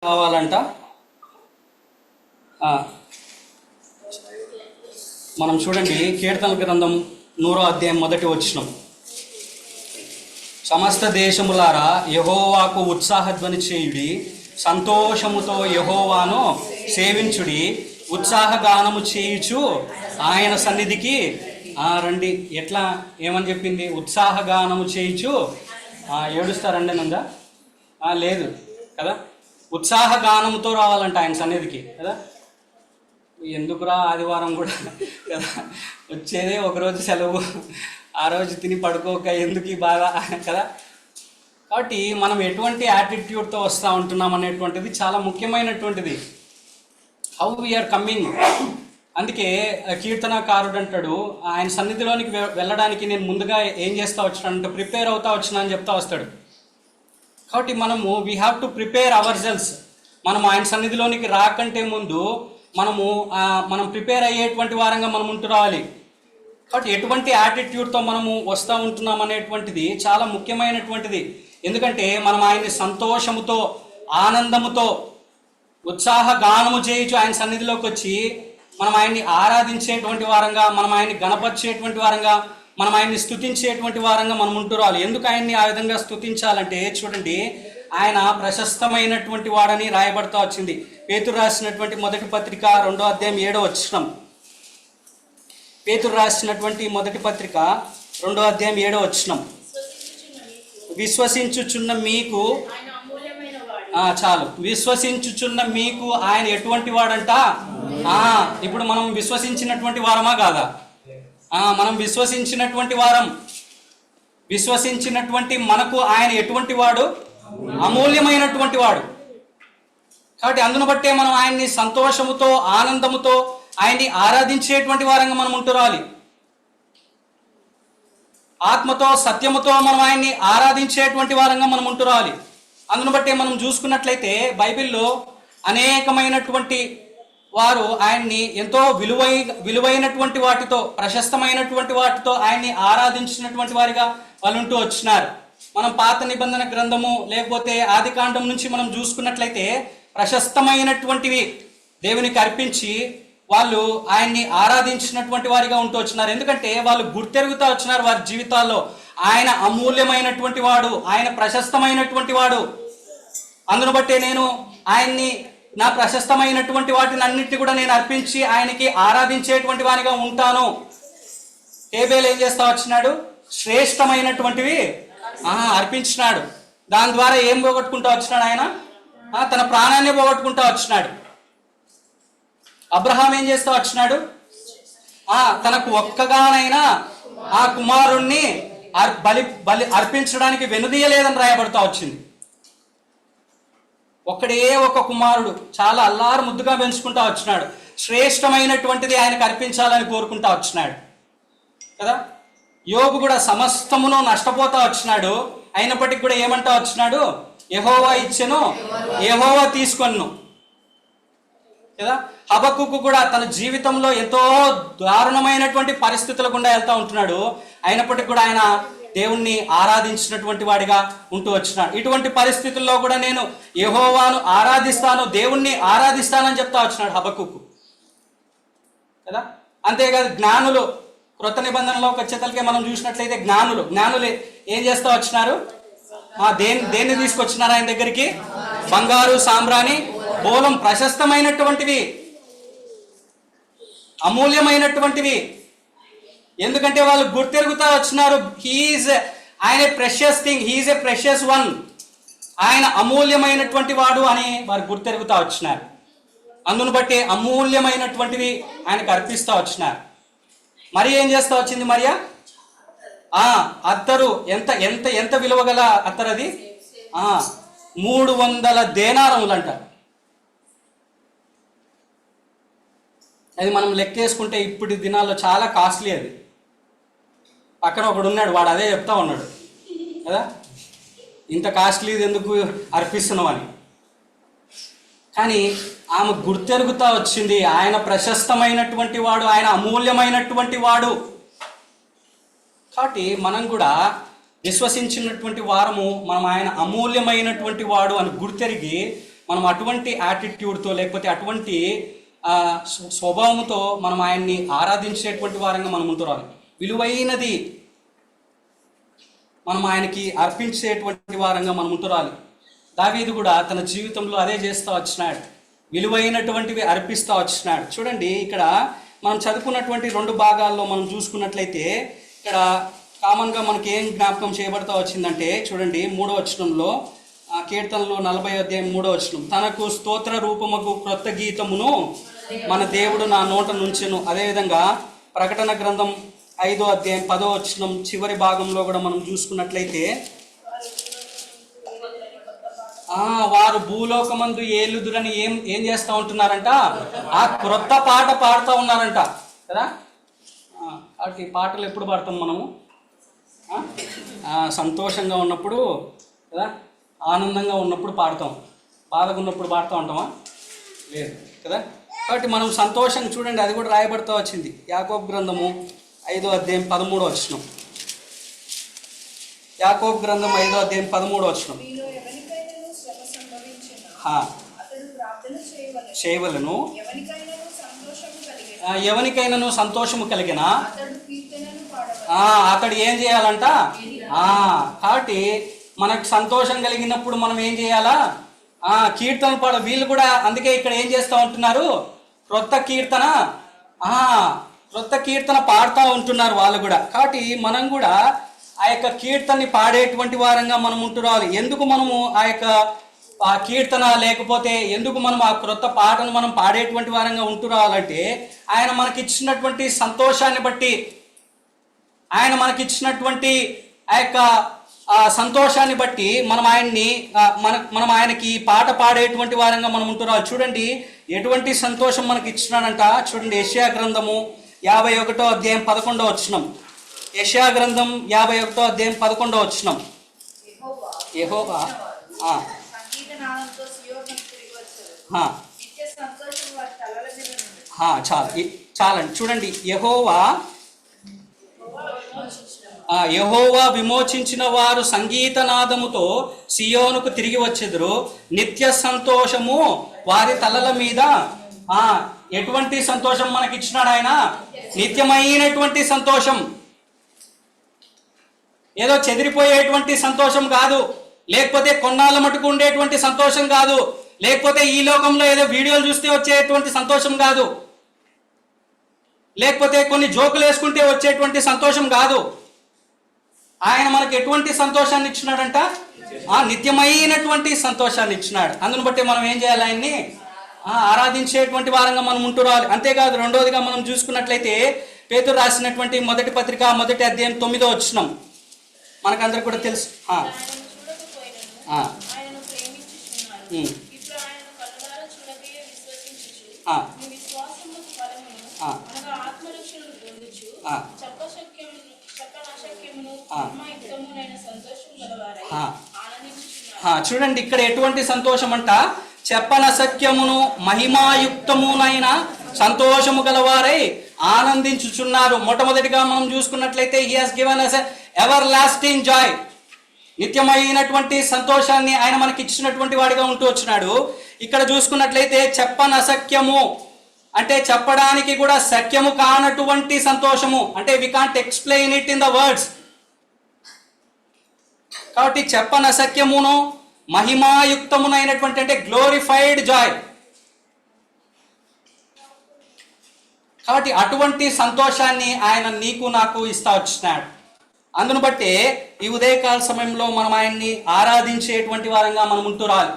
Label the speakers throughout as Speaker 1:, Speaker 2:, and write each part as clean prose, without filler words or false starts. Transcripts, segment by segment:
Speaker 1: కావాలంట. మనం చూడండి, కీర్తనల గ్రంథం 100వ అధ్యాయం 1వ వచనం. సమస్త దేశములారా యెహోవాకు ఉత్సాహధ్వని చేయుడి, సంతోషముతో యెహోవాను సేవించుడి, ఉత్సాహగానము చేయుచు ఆయన సన్నిధికి రండి. ఎట్లా ఏమని చెప్పింది? ఉత్సాహగానము చేయుచు. ఏడుస్తారండి నందా? లేదు కదా, ఉత్సాహగానంతో రావాలంట ఆయన సన్నిధికి కదా. ఎందుకురా ఆదివారం కూడా కదా, వచ్చేదే ఒకరోజు సెలవు, ఆ రోజు తిని పడుకోక ఎందుకు ఈ బాధ కదా. కాబట్టి మనం ఎటువంటి యాటిట్యూడ్తో వస్తూ ఉంటున్నాం అనేటువంటిది చాలా ముఖ్యమైనటువంటిది. How we are coming. అందుకే కీర్తనకారుడు అంటాడు, ఆయన సన్నిధిలోనికి వెళ్ళడానికి నేను ముందుగా ఏం చేస్తా వచ్చినానంటే ప్రిపేర్ అవుతా వచ్చినా అని చెప్తా వస్తాడు. కాబట్టి మనము we have to prepare our cells. మనం ఆయన సన్నిధిలోనికి రాకంటే ముందు మనం ప్రిపేర్ అయ్యేటువంటి వారంగా మనం ఉంటూ రావాలి. కాబట్టి ఎటువంటి యాటిట్యూడ్తో మనము వస్తూ ఉంటున్నాం అనేటువంటిది చాలా ముఖ్యమైనటువంటిది. ఎందుకంటే మనం ఆయన్ని సంతోషముతో, ఆనందముతో, ఉత్సాహ గానము చేయించు ఆయన సన్నిధిలోకి వచ్చి మనం ఆయన్ని ఆరాధించేటువంటి వారంగా, మనం ఆయన్ని గణపరిచేటువంటి వారంగా, మనం ఆయన్ని స్తుతించేటువంటి వారంగా మనం ఉంటూ రావాలి. ఎందుకు ఆయన్ని ఆ విధంగా స్తుతించాలంటే చూడండి, ఆయన ప్రశస్తమైనటువంటి వాడని రాయబడతా వచ్చింది. పేతురు రాసినటువంటి మొదటి పత్రిక 2వ అధ్యాయం 7వ వచనం. పేతురు రాసినటువంటి మొదటి పత్రిక 2వ అధ్యాయం 7వ వచనం. విశ్వసించుచున్న మీకు, చాలు, విశ్వసించుచున్న మీకు ఆయన ఎటువంటి వాడంట? ఇప్పుడు మనం విశ్వసించినటువంటి వారమా కాదా? మనం విశ్వసించినటువంటి వారం. విశ్వసించినటువంటి మనకు ఆయన ఎటువంటి వాడు? అమూల్యమైనటువంటి వాడు. కాబట్టి అందును బట్టే మనం ఆయన్ని సంతోషముతో, ఆనందముతో ఆయన్ని ఆరాధించేటువంటి వారంగా మనం ఉంటురాలి. ఆత్మతో, సత్యముతో మనం ఆయన్ని ఆరాధించేటువంటి వారంగా మనం ఉంటురాలి. అందును బట్టే మనం చూసుకున్నట్లయితే బైబిల్లో అనేకమైనటువంటి వారు ఆయన్ని ఎంతో విలువైనటువంటి వాటితో, ప్రశస్తమైనటువంటి వాటితో ఆయన్ని ఆరాధించినటువంటి వారిగా వాళ్ళు ఉంటూ వచ్చినారు. మనం పాత నిబంధన గ్రంథము లేకపోతే ఆది కాండం నుంచి మనం చూసుకున్నట్లయితే ప్రశస్తమైనటువంటివి దేవునికి అర్పించి వాళ్ళు ఆయన్ని ఆరాధించినటువంటి వారిగా ఉంటూ వచ్చినారు. ఎందుకంటే వాళ్ళు గుర్తెరుగుతూ వచ్చినారు వారి జీవితాల్లో, ఆయన అమూల్యమైనటువంటి వాడు, ఆయన ప్రశస్తమైనటువంటి వాడు. అందును బట్టే నేను ఆయన్ని, నా ప్రశస్తమైనటువంటి వాటిని అన్నింటినీ కూడా నేను అర్పించి ఆయనకి ఆరాధించేటువంటి వారిగా ఉంటాను. హేబేలు ఏం చేస్తా వచ్చినాడు? శ్రేష్టమైనటువంటివి అర్పించినాడు. దాని ద్వారా ఏం పోగొట్టుకుంటూ వచ్చినాడు? ఆయన తన ప్రాణాన్ని పోగొట్టుకుంటూ వచ్చినాడు. అబ్రహాం ఏం చేస్తూ వచ్చినాడు? తనకు ఒక్కగానైనా ఆ కుమారుణ్ణి బలి అర్పించడానికి వెనుదీయలేదని రాయబడుతూ వచ్చింది. ఒక్కడే ఒక కుమారుడు, చాలా అల్లారు ముద్దుగా పెంచుకుంటా వచ్చినాడు. శ్రేష్టమైనటువంటిది ఆయనకు అర్పించాలని కోరుకుంటా వచ్చినాడు కదా. యోబు కూడా సమస్తమును నష్టపోతా వచ్చినాడు, అయినప్పటికీ కూడా ఏమంటా వచ్చినాడు? యెహోవా ఇచ్చెను, యెహోవా తీసుకొను కదా. హబక్కుకు కూడా తన జీవితంలో ఎంతో దారుణమైనటువంటి పరిస్థితుల గుండా వెళ్తూ ఉంటున్నాడు, అయినప్పటికీ కూడా ఆయన దేవుణ్ణి ఆరాధించినటువంటి వాడిగా ఉంటూ వచ్చినాడు. ఇటువంటి పరిస్థితుల్లో కూడా నేను యెహోవాను ఆరాధిస్తాను, దేవుణ్ణి ఆరాధిస్తానని చెప్తా వచ్చినాడు హబక్కుకు కదా. అంతేకాదు జ్ఞానులు, క్రొత్త నిబంధనలోకి వచ్చేతలకే మనం చూసినట్లయితే జ్ఞానులు ఏం చేస్తూ వచ్చినారు? దేన్ని తీసుకొచ్చినారు ఆయన దగ్గరికి? బంగారు, సాంబ్రాణి, బోలం, ప్రశస్తమైనటువంటివి, అమూల్యమైనటువంటివి. ఎందుకంటే వాళ్ళు గుర్తెరుగుతా వచ్చినారు, ఆయన ప్రెషియస్ థింగ్, హీఈస్ ఎ ప్రెషియస్ వన్, ఆయన అమూల్యమైనటువంటి వాడు అని వారు గుర్తెరుగుతా వచ్చినారు. అందును బట్టి అమూల్యమైనటువంటివి ఆయనకు అర్పిస్తూ వచ్చినారు. మరి ఏం చేస్తా వచ్చింది మరియా? అత్తరు, ఎంత ఎంత ఎంత విలువ గల అత్తరు అది? 300 దేనారములంట. అది మనం లెక్కేసుకుంటే ఇప్పుడు దినాల్లో చాలా కాస్ట్లీ అది. పక్కన ఒకడు ఉన్నాడు, వాడు అదే చెప్తా ఉన్నాడు కదా, ఇంత కాస్ట్లీది ఎందుకు అర్పిస్తున్నావు అని. కానీ ఆమె గుర్తెరుగుతా వచ్చింది, ఆయన ప్రశస్తమైనటువంటి వాడు, ఆయన అమూల్యమైనటువంటి వాడు. కాబట్టి మనం కూడా విశ్వసించినటువంటి వారము, మనం ఆయన అమూల్యమైనటువంటి వాడు అని గుర్తెరిగి మనం అటువంటి యాటిట్యూడ్తో లేకపోతే అటువంటి స్వభావంతో మనం ఆయన్ని ఆరాధించేటువంటి వారంగా మనం ఉంటున్నాం. విలువైనది మనం ఆయనకి అర్పించేటువంటి వారంగా మనం ఉంటురాలి. దావీదు కూడా తన జీవితంలో అదే చేస్తూ వచ్చినాడు, విలువైనటువంటివి అర్పిస్తూ వచ్చినాడు. చూడండి, ఇక్కడ మనం చదువుకున్నటువంటి 2 భాగాల్లో మనం చూసుకున్నట్లయితే ఇక్కడ కామన్గా మనకి ఏం జ్ఞాపకం చేయబడతా వచ్చిందంటే, చూడండి 3వ వచనంలో, కీర్తనలు 40వ అధ్యాయం 3వ వచనం, తనకు స్తోత్ర రూపముకు క్రొత్త గీతమును మన దేవుడు నా నోట నుంచెను. అదేవిధంగా ప్రకటన గ్రంథం 5వ అధ్యాయం 10వ వచనం చివరి భాగంలో కూడా మనం చూసుకున్నట్లయితే, వారు భూలోకమందు ఏలుదురని ఏం చేస్తూ ఉంటున్నారంట, ఆ క్రొత్త పాట పాడుతూ ఉన్నారంట కదా. కాబట్టి పాటలు ఎప్పుడు పాడతాం మనము? సంతోషంగా ఉన్నప్పుడు కదా, ఆనందంగా ఉన్నప్పుడు పాడతాం. బాధగా ఉన్నప్పుడు పాడుతూ ఉంటామా? లేదు కదా. కాబట్టి మనం సంతోషంగా, చూడండి అది కూడా రాయబడుతూ వచ్చింది. యాకోబు గ్రంథము 5వ అధ్యాయం 13వ వచనం. యాకోబు గ్రంథం 5వ అధ్యాయం 13వ వచనం. చేయవలను, ఎవరికైనాను సంతోషము కలిగిన అతడు ఏం చేయాలంట? కాబట్టి మనకు సంతోషం కలిగినప్పుడు మనం ఏం చేయాలా? కీర్తనలు పాడ. వీళ్ళు కూడా అందుకే ఇక్కడ ఏం చేస్తూ ఉంటున్నారు, క్రొత్త కీర్తన పాడుతూ ఉంటున్నారు వాళ్ళు కూడా. కాబట్టి మనం కూడా ఆ యొక్క కీర్తనని పాడేటువంటి వారంగా మనం ఉంటురావాలి. ఎందుకు మనము ఆ కీర్తన లేకపోతే ఎందుకు మనం ఆ క్రొత్త పాటను మనం పాడేటువంటి వారంగా ఉంటురావాలంటే, ఆయన మనకిచ్చినటువంటి సంతోషాన్ని బట్టి, ఆయన మనకిచ్చినటువంటి ఆ యొక్క సంతోషాన్ని బట్టి మనం ఆయనకి పాట పాడేటువంటి వారంగా మనం ఉంటురావాలి. చూడండి ఎటువంటి సంతోషం మనకి ఇచ్చినాడంట. చూడండి యెషయా గ్రంథము 51వ అధ్యాయం 11వ వచనం. యెషయా గ్రంథం 51వ అధ్యాయం 11వ వచనం. యెహోవా చాలండి. చూడండి, యెహోవా విమోచించిన వారు సంగీతనాదముతో సియోనుకు తిరిగి వచ్చెదరు. నిత్య సంతోషము వారి తలల మీద. ఎటువంటి సంతోషం మనకి ఇచ్చినాడు ఆయన? నిత్యమైనటువంటి సంతోషం. ఏదో చెదిరిపోయేటువంటి సంతోషం కాదు, లేకపోతే కొన్నాళ్ళ మటుకు ఉండేటువంటి సంతోషం కాదు, లేకపోతే ఈ లోకంలో ఏదో వీడియోలు చూస్తే వచ్చేటువంటి సంతోషం కాదు, లేకపోతే కొన్ని జోకులు వేసుకుంటే వచ్చేటువంటి సంతోషం కాదు. ఆయన మనకు ఎటువంటి సంతోషాన్ని ఇచ్చినాడంట? నిత్యమైనటువంటి సంతోషాన్ని ఇచ్చినాడు. అందును బట్టి మనం ఏం చేయాలి? ఆయన్ని ఆరాధించేటువంటి వారంగా మనం ఉంటురావాలి. అంతేకాదు, రెండోదిగా మనం చూసుకున్నట్లయితే పేతురు రాసినటువంటి మొదటి పత్రిక 1వ అధ్యాయం 9వ వచనం మనకందరికి కూడా తెలుసు. చూడండి, ఇక్కడ ఎటువంటి సంతోషం అంట? చెప్పనసఖ్యమును మహిమాయుక్తమునైన సంతోషము గలవారై ఆనందించుచున్నారు. మొట్టమొదటిగా మనం చూసుకున్నట్లయితే he has given us everlasting joy. నిత్యమైనటువంటి సంతోషాన్ని ఆయన మనకి ఇచ్చినటువంటి వాడిగా ఉంటూ వచ్చినాడు. ఇక్కడ చూసుకున్నట్లయితే చెప్పనసఖ్యము అంటే చెప్పడానికి కూడా సఖ్యము కానటువంటి సంతోషము, అంటే we can't explain it in the words. కాబట్టి చెప్పనసఖ్యమును మహిమాయుక్తమునైనటువంటి అంటే గ్లోరిఫైడ్ జాయ్. కాబట్టి అటువంటి సంతోషాన్ని ఆయన నీకు నాకు ఇస్తా వచ్చినాడు. అందును బట్టి ఈ ఉదయకాల సమయంలో మనం ఆయన్ని ఆరాధించేటువంటి వారంగా మనం ఉంటురాలి.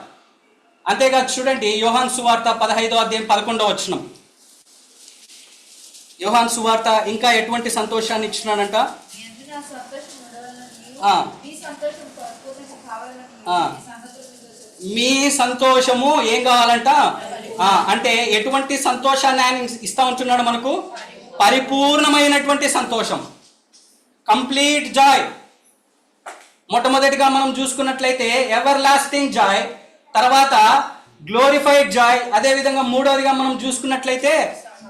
Speaker 1: అంతేకాదు, చూడండి యోహాను సువార్త 15వ అధ్యాయం 11వ వచనం. యోహాను సువార్త ఇంకా ఎటువంటి సంతోషాన్ని ఇచ్చినాడంట? మీ సంతోషము ఏం కావాలంట? అంటే ఎటువంటి సంతోషాన్ని ఆయన ఇస్తా ఉంటున్నాడు మనకు? పరిపూర్ణమైనటువంటి సంతోషం, కంప్లీట్ జాయ్. మొట్టమొదటిగా మనం చూసుకున్నట్లయితే ఎవర్ లాస్టింగ్ జాయ్, తర్వాత గ్లోరిఫైడ్ జాయ్, అదేవిధంగా మూడవదిగా మనం చూసుకున్నట్లయితే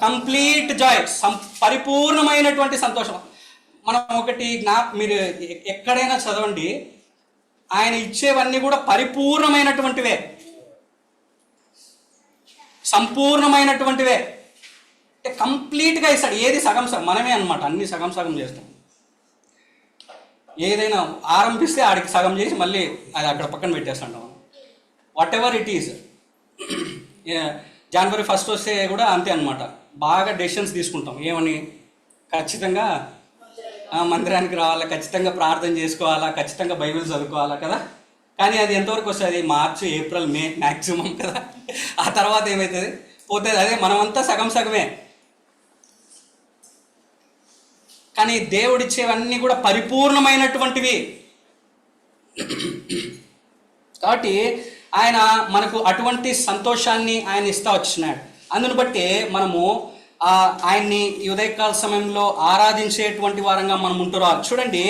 Speaker 1: కంప్లీట్ జాయ్, పరిపూర్ణమైనటువంటి సంతోషం. మనం ఒకటి మీరు ఎక్కడైనా చదవండి, ఆయన ఇచ్చేవన్నీ కూడా పరిపూర్ణమైనటువంటివే. సంపూర్ణమైనటువంటివే. అంటే కంప్లీట్గా ఇస్తాడు. ఏది సగం సగం మనమే అనమాట, అన్ని సగం సగం చేస్తాం. ఏదైనా ఆరంభిస్తే ఆడికి సగం చేసి మళ్ళీ అది అక్కడ పక్కన పెట్టేస్తుంటాం. Whatever it is. జనవరి 1 వస్తే కూడా అంతే అనమాట. బాగా డెసిషన్స్ తీసుకుంటాం. ఏమని? ఖచ్చితంగా మందిరానికి రావాలా, ఖచ్చితంగా ప్రార్థన చేసుకోవాలా, ఖచ్చితంగా బైబిల్ చదువుకోవాలా కదా. కానీ అది ఎంతవరకు వస్తుంది? మార్చి, ఏప్రిల్, మే మ్యాక్సిమం కదా. ఆ తర్వాత ఏమవుతుంది? పోతుంది. అదే మనమంతా సగం సగమే. కానీ దేవుడిచ్చేవన్నీ కూడా పరిపూర్ణమైనటువంటివి. కాబట్టి ఆయన మనకు అటువంటి సంతోషాన్ని ఆయన ఇస్తా వచ్చినాడు. అందును బట్టి మనము ఆయన్ని ఈ ఉదయకాల సమయంలో ఆరాధించేటువంటి వారంగా మనం ఉంటున్నాం. చూడండి,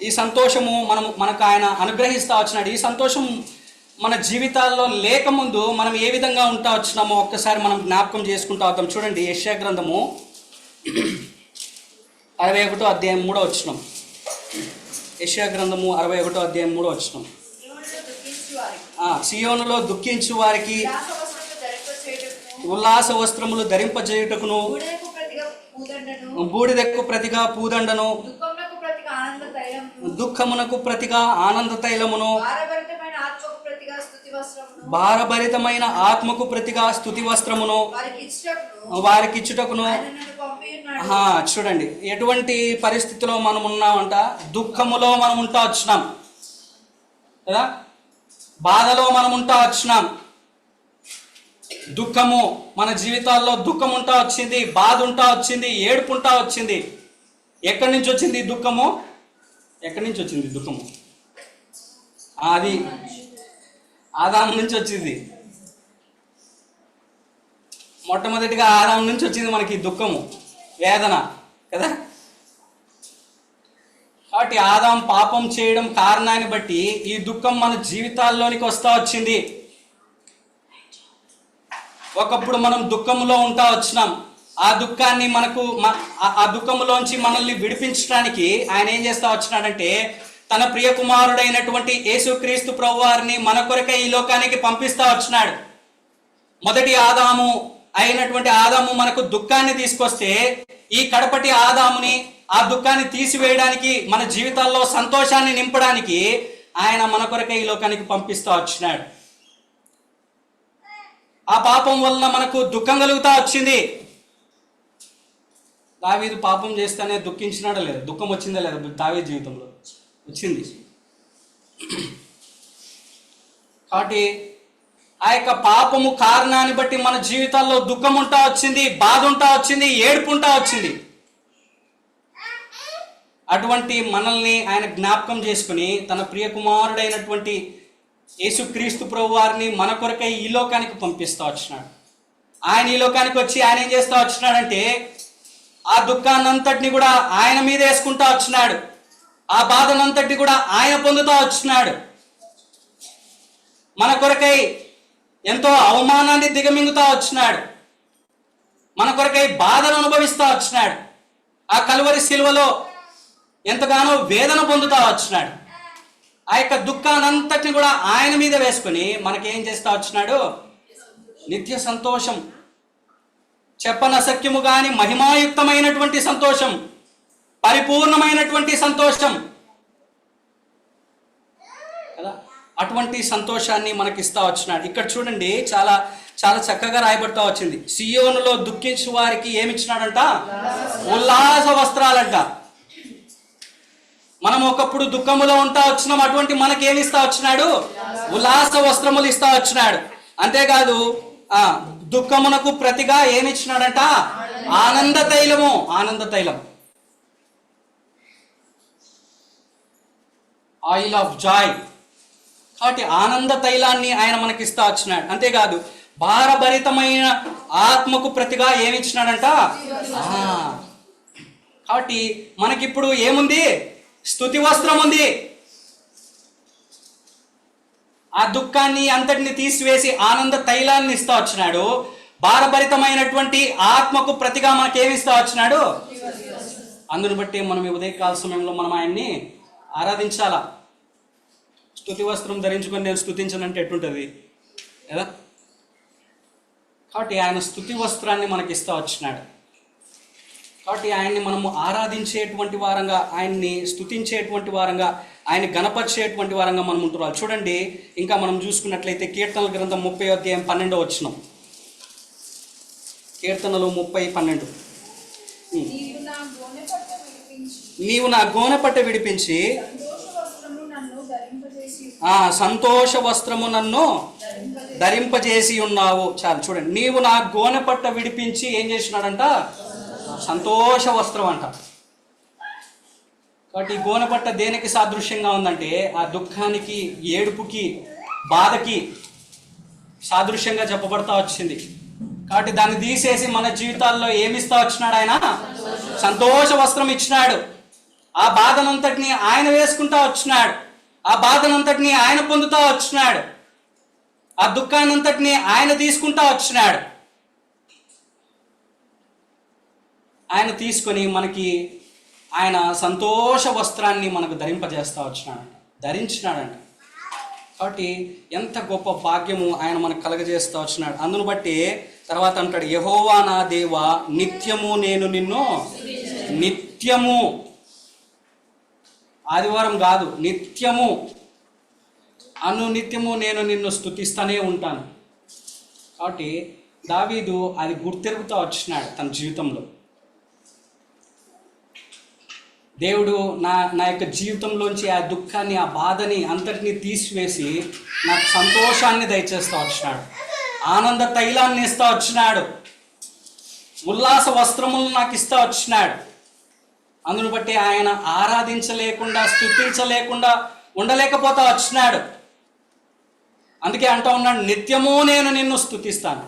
Speaker 1: ఈ సంతోషము మనకు ఆయన అనుగ్రహిస్తా వచ్చినాడు. ఈ సంతోషం మన జీవితాల్లో లేకముందు మనం ఏ విధంగా ఉంటా వచ్చినామో ఒక్కసారి మనం జ్ఞాపకం చేసుకుంటా వద్దాం. చూడండి, యెషయా గ్రంథము 61వ అధ్యాయం 3వ వచనం. యెషయా గ్రంథము 61వ అధ్యాయం 3వ వచనం. సియోనులో దుఃఖించు వారికి ఉల్లాస వస్త్రములు ధరింపజేయుటకును, బూడిదకు ప్రతిగా పూదండను, దుఃఖమునకు ప్రతిగా ఆనంద తైలమును, భారభరితమైన ఆత్మకు ప్రతిగా స్తుతి వస్త్రమును వారికి ఇచ్చుటకును. చూడండి, ఎటువంటి పరిస్థితిలో మనం ఉన్నామంట? దుఃఖములో మనం ఉంటా వచ్చినాం కదా, బాధలో మనం ఉంటా వచ్చినాం. దుఃఖము మన జీవితాల్లో దుఃఖం ఉంటా వచ్చింది, బాధ ఉంటా వచ్చింది, ఏడుపు ఉంటా వచ్చింది. ఎక్కడి నుంచి వచ్చింది దుఃఖము? ఎక్కడి నుంచి వచ్చింది దుఃఖము? అది ఆదాము నుంచి వచ్చింది. మొట్టమొదటిగా ఆదాము నుంచి వచ్చింది మనకి దుఃఖము, వేదన కదా. కాబట్టి ఆదాము పాపం చేయడం కారణాన్ని బట్టి ఈ దుఃఖం మన జీవితాల్లోనికి వస్తా వచ్చింది. ఒకప్పుడు మనం దుఃఖంలో ఉంటా వచ్చినాం. ఆ దుఃఖాన్ని ఆ దుఃఖంలోంచి మనల్ని విడిపించడానికి ఆయన ఏం చేస్తా వచ్చినాడంటే, తన ప్రియ కుమారుడైనటువంటి యేసుక్రీస్తు ప్రభువారిని మన కొరకై ఈ లోకానికి పంపిస్తా వచ్చినాడు. మొదటి ఆదాము అయినటువంటి ఆదాము మనకు దుఃఖాన్ని తీసుకొస్తే, ఈ కడపటి ఆదాముని ఆ దుఃఖాన్ని తీసివేయడానికి, మన జీవితాల్లో సంతోషాన్ని నింపడానికి ఆయన మన కొరకై ఈ లోకానికి పంపిస్తా వచ్చినాడు. ఆ పాపం వలన మనకు దుఃఖం కలుగుతా వచ్చింది. దావీదు పాపం చేస్తేనే దుఃఖించినాడా లేదా? దుఃఖం వచ్చిందా లేదా? దావీదు జీవితంలో వచ్చింది. కాబట్టి ఆ యొక్క పాపము కారణాన్ని బట్టి మన జీవితాల్లో దుఃఖం ఉంటా వచ్చింది, బాధ ఉంటా వచ్చింది, ఏడుపు ఉంటా వచ్చింది. అటువంటి మనల్ని ఆయన జ్ఞాపకం చేసుకుని తన ప్రియ కుమారుడైనటువంటి యేసుక్రీస్తు ప్రభువారిని మన కొరకై ఈ లోకానికి పంపిస్తా వచ్చినాడు. ఆయన ఈ లోకానికి వచ్చి ఆయన ఏం చేస్తా వచ్చినాడంటే, ఆ దుఃఖాన్నంతటిని కూడా ఆయన మీద వేసుకుంటా వచ్చినాడు. ఆ బాధనంతటిని కూడా ఆయన పొందుతా వచ్చినాడు. మన కొరకై ఎంతో అవమానాన్ని దిగమింగుతా వచ్చినాడు. మన కొరకై బాధను అనుభవిస్తా వచ్చినాడు. ఆ కలువరి శిలువలో ఎంతగానో వేదన పొందుతా వచ్చినాడు. ఆ యొక్క దుఃఖానంతటిని కూడా ఆయన మీద వేసుకుని మనకేం చేస్తా వచ్చినాడు? నిత్య సంతోషం, చెప్పనసక్యము గాని మహిమాయుక్తమైనటువంటి సంతోషం, పరిపూర్ణమైనటువంటి సంతోషం కదా. అటువంటి సంతోషాన్ని మనకిస్తా వచ్చినాడు. ఇక్కడ చూడండి, చాలా చాలా చక్కగా రాయబడతా వచ్చింది. సియోనులో దుఃఖించు వారికి ఏమిచ్చినాడంట? ఉల్లాస వస్త్రాలంట. మనం ఒకప్పుడు దుఃఖములో ఉంటా వచ్చినాం, అటువంటి మనకేమి ఇస్తా వచ్చినాడు? ఉల్లాస వస్త్రములు ఇస్తా వచ్చినాడు. అంతేకాదు దుఃఖమునకు ప్రతిగా ఏమి ఇచ్చినాడంట? ఆనంద తైలము. ఆనంద తైలం, ఆయిల్ ఆఫ్ జాయ్. కాబట్టి ఆనంద తైలాన్ని ఆయన మనకిస్తా వచ్చినాడు. అంతేకాదు భారభరితమైన ఆత్మకు ప్రతిగా ఏమి ఇచ్చినాడంట? కాబట్టి మనకిప్పుడు ఏముంది? స్తుతి వస్త్రం ఉంది. ఆ దుఃఖాన్ని అంతటిని తీసివేసి ఆనంద తైలాన్ని ఇస్తా వచ్చినాడు. భారభరితమైనటువంటి ఆత్మకు ప్రతిగా మనకేమి ఇస్తా వచ్చినాడు? అందును బట్టి మనం ఈ ఉదయకాల సమయంలో మనం ఆయన్ని ఆరాధించాలా. స్తుతి వస్త్రం ధరించుకొని నేను స్తుతించనంటే ఎట్టుంటుంది కదా. కాబట్టి ఆయన స్తుతి వస్త్రాన్ని మనకి ఇస్తూ వచ్చినాడు. కాబట్టి ఆయన్ని మనము ఆరాధించేటువంటి వారంగా, ఆయన్ని స్తుతించేటువంటి వారంగా, ఆయన గణపరిచేటువంటి వారంగా మనం ఉంటున్నాం. చూడండి, ఇంకా మనం చూసుకున్నట్లయితే కీర్తనల గ్రంథం 30వ అధ్యాయం 12వ వచనం. కీర్తనలు 30:12. నీవు నా గోనెపట్ట విడిపించి సంతోష వస్త్రము నన్ను ధరింపజేసి ఉన్నావు. చాలు, చూడండి, నీవు నా గోనెపట్ట విడిపించి ఏం చేసినాడంట? సంతోష వస్త్రం అంట. కాబట్టి ఈ గోనెపట్ట దేనికి సాదృశ్యంగా ఉందంటే ఆ దుఃఖానికి, ఏడుపుకి, బాధకి సాదృశ్యంగా చెప్పబడతా వచ్చింది. కాబట్టి దాన్ని తీసేసి మన జీవితాల్లో ఏమిస్తా వచ్చినాడు? ఆయన సంతోష వస్త్రం ఇచ్చినాడు. ఆ బాధనంతటిని ఆయన వేసుకుంటా వచ్చినాడు. ఆ బాధనంతటిని ఆయన పొందుతా వచ్చినాడు. ఆ దుఃఖానంతటిని ఆయన తీసుకుంటా వచ్చినాడు. ఆయన తీసుకొని మనకి ఆయన సంతోష వస్త్రాన్ని మనకు ధరింపజేస్తా వచ్చినాడంట, ధరించినాడంట. కాబట్టి ఎంత గొప్ప భాగ్యము ఆయన మనకు కలగజేస్తా వచ్చినాడు. అందును బట్టి తర్వాత అంటాడు, యెహోవా నా దేవా, నిత్యము నేను నిన్ను, నిత్యము, ఆదివారం కాదు, నిత్యము, అనునిత్యము నేను నిన్ను స్తుతిస్తూనే ఉంటాను. కాబట్టి దావీదు అది గుర్తెరుగుతూ వచ్చినాడు తన జీవితంలో. దేవుడు నా యొక్క జీవితంలోంచి ఆ దుఃఖాన్ని, ఆ బాధని అంతటినీ తీసివేసి నాకు సంతోషాన్ని దయచేస్తూ వచ్చినాడు. ఆనంద తైలాన్ని ఇస్తూ వచ్చినాడు. ఉల్లాస వస్త్రములను నాకు ఇస్తూ వచ్చినాడు. అందును బట్టి ఆయన ఆరాధించలేకుండా, స్తుతించలేకుండా ఉండలేకపోతా వచ్చినాడు. అందుకే అంటూ ఉన్నాడు, నిత్యము నేను నిన్ను స్తుతిస్తాను.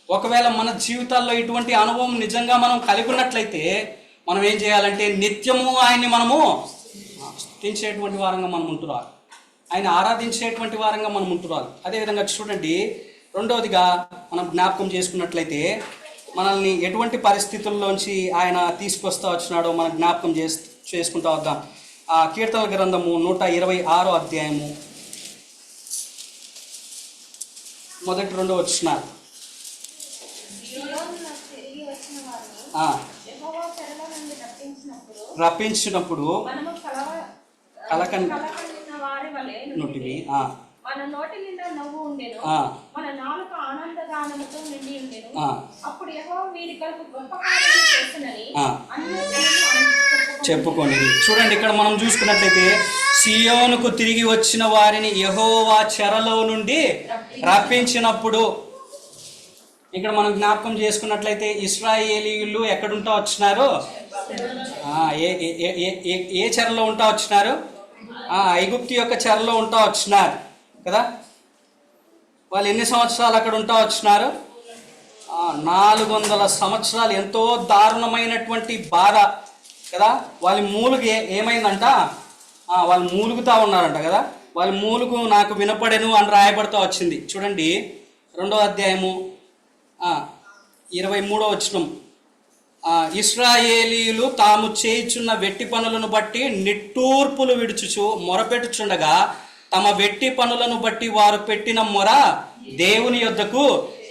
Speaker 1: ఒకవేళ మన జీవితాల్లో ఇటువంటి అనుభవం నిజంగా మనం కలిగి ఉన్నట్లయితే మనం ఏం చేయాలంటే నిత్యము ఆయన్ని మనము స్తుతించేటువంటి వారంగా మనం ఉంటురాలి, ఆయన ఆరాధించేటువంటి వారంగా మనం ఉంటురాలి. అదేవిధంగా చూడండి, రెండవదిగా మనం జ్ఞాపకం చేసుకున్నట్లయితే మనల్ని ఎటువంటి పరిస్థితుల్లోంచి ఆయన తీసుకొస్తా వచ్చినాడో మనం జ్ఞాపకం చేసుకుంటూ వద్దాం. ఆ కీర్తనల గ్రంథము 126వ అధ్యాయము మొదటి 2వ వచనం. రప్పించినప్పుడు నుటివి
Speaker 2: మన నోటి నిండా నవ్వు ఉండెను, మన నాలుక ఆనందగానముతో నిండి ఉండెను. అప్పుడు యెహోవా వీరి కొరకు గొప్ప కార్యములు చేసినని అన్ని జనులు
Speaker 1: చెప్పుకొని. చూడండి, ఇక్కడ మనం చూసుకున్నట్లయితే సియోనుకు తిరిగి వచ్చిన వారిని యెహోవా చెరలో నుండి రప్పించినప్పుడు, ఇక్కడ మనం జ్ఞాపకం చేసుకున్నట్లయితే ఇశ్రాయేలీయులు ఎక్కడుంటా వచ్చినారు? ఏ చెరలో ఉంటా వచ్చినారు? ఐగుప్తు యొక్క చెరలో ఉంటా వచ్చినారు కదా. వాళ్ళు ఎన్ని సంవత్సరాలు అక్కడ ఉంటా వచ్చినారు? 400 సంవత్సరాలు. ఎంతో దారుణమైనటువంటి బాధ కదా. వాళ్ళ మూలుగు ఏమైందంట? వాళ్ళు మూలుగుతూ ఉన్నారంట కదా. వాళ్ళ మూలుగు నాకు వినపడెను అని రాయబడుతూ వచ్చింది. చూడండి, 2వ అధ్యాయము 23వ వచనం. ఇశ్రాయేలీయులు తాము చేయుచున్న వెట్టి పనులను బట్టి నిట్టూర్పులు విడుచుచు మొరపెట్టుచుండగా తమ వెట్టి పనులను బట్టి వారు పెట్టిన మొర దేవుని యొద్దకు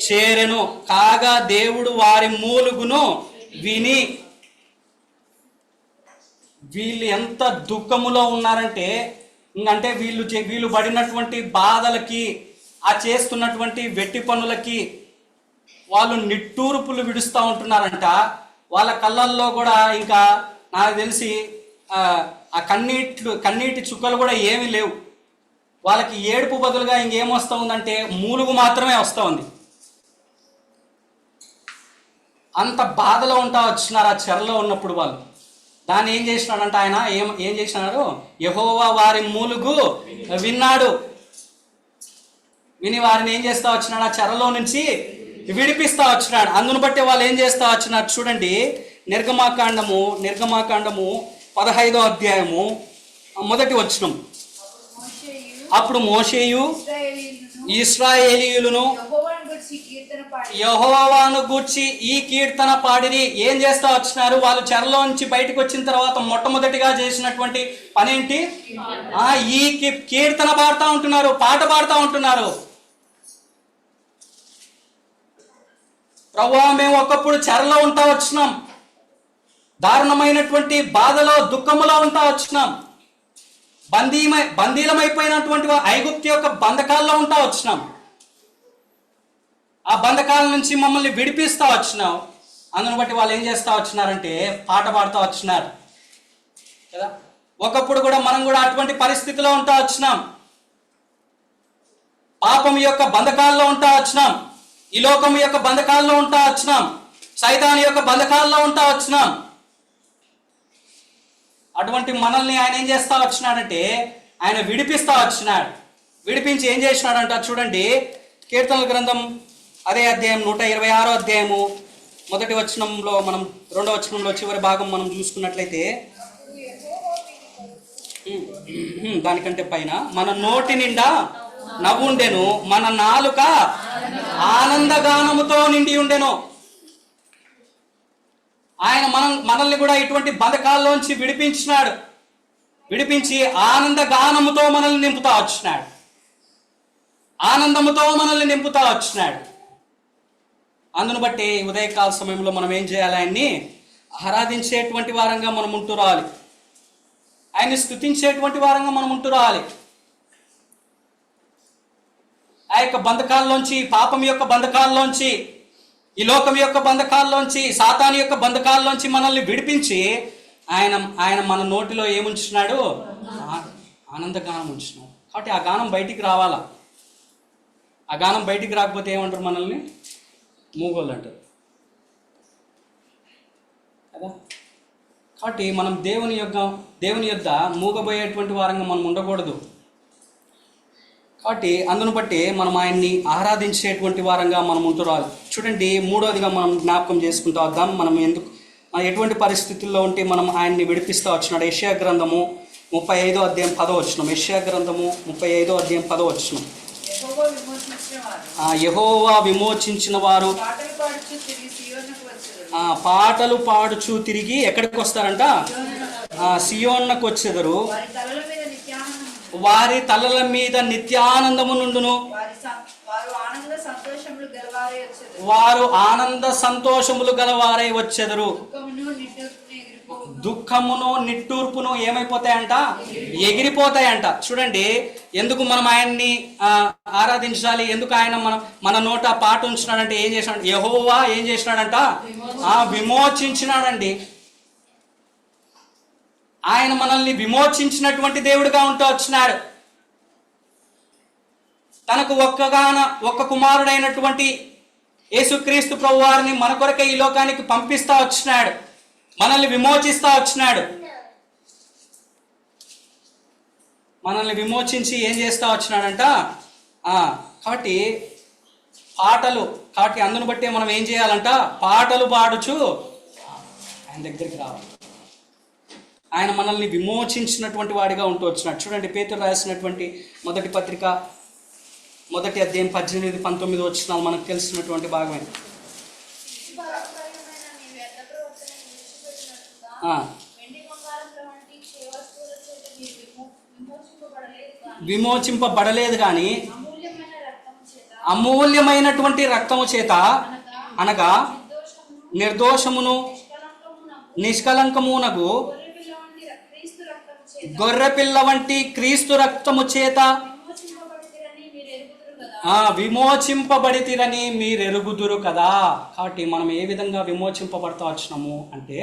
Speaker 1: చేరెను. కాగా దేవుడు వారి మూలుగును విని, వీళ్ళు ఎంత దుఃఖములో ఉన్నారంటే, ఇంకంటే వీళ్ళు పడినటువంటి బాధలకి, ఆ చేస్తున్నటువంటి వెట్టి పనులకి వాళ్ళు నిట్టూర్పులు విడుస్తూ ఉంటున్నారంట. వాళ్ళ కళ్ళల్లో కూడా ఇంకా నాకు తెలిసి ఆ కన్నీటి చుక్కలు కూడా ఏమీ లేవు. వాళ్ళకి ఏడుపు బదులుగా ఇంకేమొస్తూ ఉందంటే మూలుగు మాత్రమే వస్తూ ఉంది. అంత బాధలో ఉంటా వచ్చినారు ఆ చెరలో ఉన్నప్పుడు వాళ్ళు. దాన్ని ఏం చేసినాడంట ఆయన? ఏం చేసినాడు? యెహోవా వారి మూలుగు విన్నాడు. విని వారిని ఏం చేస్తా వచ్చినాడు? ఆ చెరలో నుంచి విడిపిస్తా వచ్చినాడు. అందును బట్టి వాళ్ళు ఏం చేస్తా వచ్చినారు? చూడండి, నిర్గమాకాండము 15వ అధ్యాయము 1వ వచనం. అప్పుడు మోషేయు ఇశ్రాయేలీయులను యెహోవాను గూర్చి ఈ కీర్తన పాడిరి. ఏం చేస్తా వచ్చినారు? వాళ్ళు చెరలో నుంచి బయటకు వచ్చిన తర్వాత మొట్టమొదటిగా చేసినటువంటి పనేంటి? ఈ కీర్తన పాడుతూ ఉంటున్నారు, పాట పాడుతూ ఉంటున్నారు. ప్రభువా మేము ఒకప్పుడు చెరలో ఉంటా వచ్చినాం, దారుణమైనటువంటి బాధలో దుఃఖములో ఉంటా వచ్చినాం, బందీలమైపోయినటువంటి ఐగుప్తు యొక్క బంధకాల్లో ఉంటా వచ్చినాం, ఆ బంధకాల నుంచి మమ్మల్ని విడిపిస్తా వచ్చినాం. అందును బట్టి వాళ్ళు ఏం చేస్తా వచ్చినారంటే పాట పాడుతూ వచ్చినారు కదా. ఒకప్పుడు కూడా మనం కూడా అటువంటి పరిస్థితిలో ఉంటా వచ్చినాం, పాపం యొక్క బంధకాల్లో ఉంటా వచ్చినాం, ఈ లోకం యొక్క బంధకాల్లో ఉంటా వచ్చినాం, సైతాను యొక్క బంధకాల్లో ఉంటా వచ్చినాం. అటువంటి మనల్ని ఆయన ఏం చేస్తా వచ్చినాడంటే ఆయన విడిపిస్తా వచ్చినాడు. విడిపించి ఏం చేసినాడంట చూడండి, కీర్తనల గ్రంథం అదే అధ్యాయం 126 అధ్యాయము మొదటి వచనంలో మనం 2వ వచనంలో చివరి భాగం మనం చూసుకున్నట్లయితే, దానికంటే పైన మన నోటి నిండా నవ్వుండెను, మన నాలుక ఆనందగానముతో నిండి ఉండెను. ఆయన మనల్ని కూడా ఇటువంటి బంధకాల్లోంచి విడిపించినాడు. విడిపించి ఆనందగానముతో మనల్ని నింపుతా వచ్చినాడు, ఆనందముతో మనల్ని నింపుతా వచ్చినాడు. అందును బట్టి ఉదయకాల సమయంలో మనం ఏం చేయాలి, ఆయన్ని ఆరాధించేటువంటి వారంగా మనం ఉంటూ రావాలి, ఆయన్ని స్తుతించేటువంటి వారంగా మనం ఉంటూ రావాలి. ఆ యొక్క బంధకాల్లోంచి, పాపం యొక్క బంధకాల్లోంచి, ఈ లోకం యొక్క బంధకాల్లోంచి, సాతాను యొక్క బంధకాల్లోంచి మనల్ని విడిపించి ఆయన మన నోటిలో ఏముంచున్నాడు, ఆనందగానం ఉంచున్నాడు. కాబట్టి ఆ గానం బయటికి రావాలా. ఆ గానం బయటికి రాకపోతే ఏమంటారు, మనల్ని మూగోళ్ళు అంటారు కదా. కాబట్టి మనం దేవుని యొద్ద మూగబోయేటువంటి వారంగా మనం ఉండకూడదు. కాబట్టి అందును బట్టి మనం ఆయన్ని ఆరాధించేటువంటి వారంగా మనం ఉంటురాలి. చూడండి, 3వదిగా మనం జ్ఞాపకం చేసుకుంటూ వద్దాం. మనం ఎటువంటి పరిస్థితుల్లో ఉంటే మనం ఆయన్ని విడిపిస్తూ వచ్చినాడు. యెషయా గ్రంథము 35వ అధ్యాయం 10వ వచనం. యెషయా గ్రంథము 35వ అధ్యాయం 10వ వచనం. యెహోవా విమోచించిన వారు పాటలు పాడుచు తిరిగి ఎక్కడికి వస్తారంట, సియోనుకు వచ్చెదరు, వారి తలల మీద నిత్యానందము నుండును, వారు ఆనంద సంతోషములు గలవారై వచ్చెదరు. దుఃఖమును నిట్టూర్పును ఏమైపోతాయంట, ఎగిరిపోతాయంట. చూడండి, ఎందుకు మనం ఆయన్ని ఆరాధించాలి, ఎందుకు ఆయన మన నోట పాట ఉంచినాడంటే ఏం చేసినాడు, యెహోవా ఏం చేసినాడంట, విమోచించినాడండి. ఆయన మనల్ని విమోచించినటువంటి దేవుడిగా ఉంటూ వచ్చినాడు. తనకు ఒక్క కుమారుడైనటువంటి యేసుక్రీస్తు ప్రభువారిని మన కొరకే ఈ లోకానికి పంపిస్తా వచ్చినాడు, మనల్ని విమోచిస్తా వచ్చినాడు. మనల్ని విమోచించి ఏం చేస్తా వచ్చినాడంట. కాబట్టి అందును బట్టి మనం ఏం చేయాలంట, పాటలు పాడుచు ఆయన దగ్గరికి రావాలి. ఆయన మనల్ని విమోచించినటువంటి వాడిగా ఉంటూ వచ్చినాడు. చూడండి, పేతురు రాసినటువంటి మొదటి పత్రిక 1వ అధ్యాయం 18-19 వచనాలు మనకు తెలిసినటువంటి భాగమే. విమోచింపబడలేదు కానీ అమూల్యమైనటువంటి రక్తము చేత, అనగా నిర్దోషమును నిష్కలంకమునగు గొర్రెపిల్ల వంటి క్రీస్తు రక్తము చేత విమోచింపబడితిరని మీరెరుగుదురు కదా. కాబట్టి మనం ఏ విధంగా విమోచింపబడతా వచ్చినాము అంటే,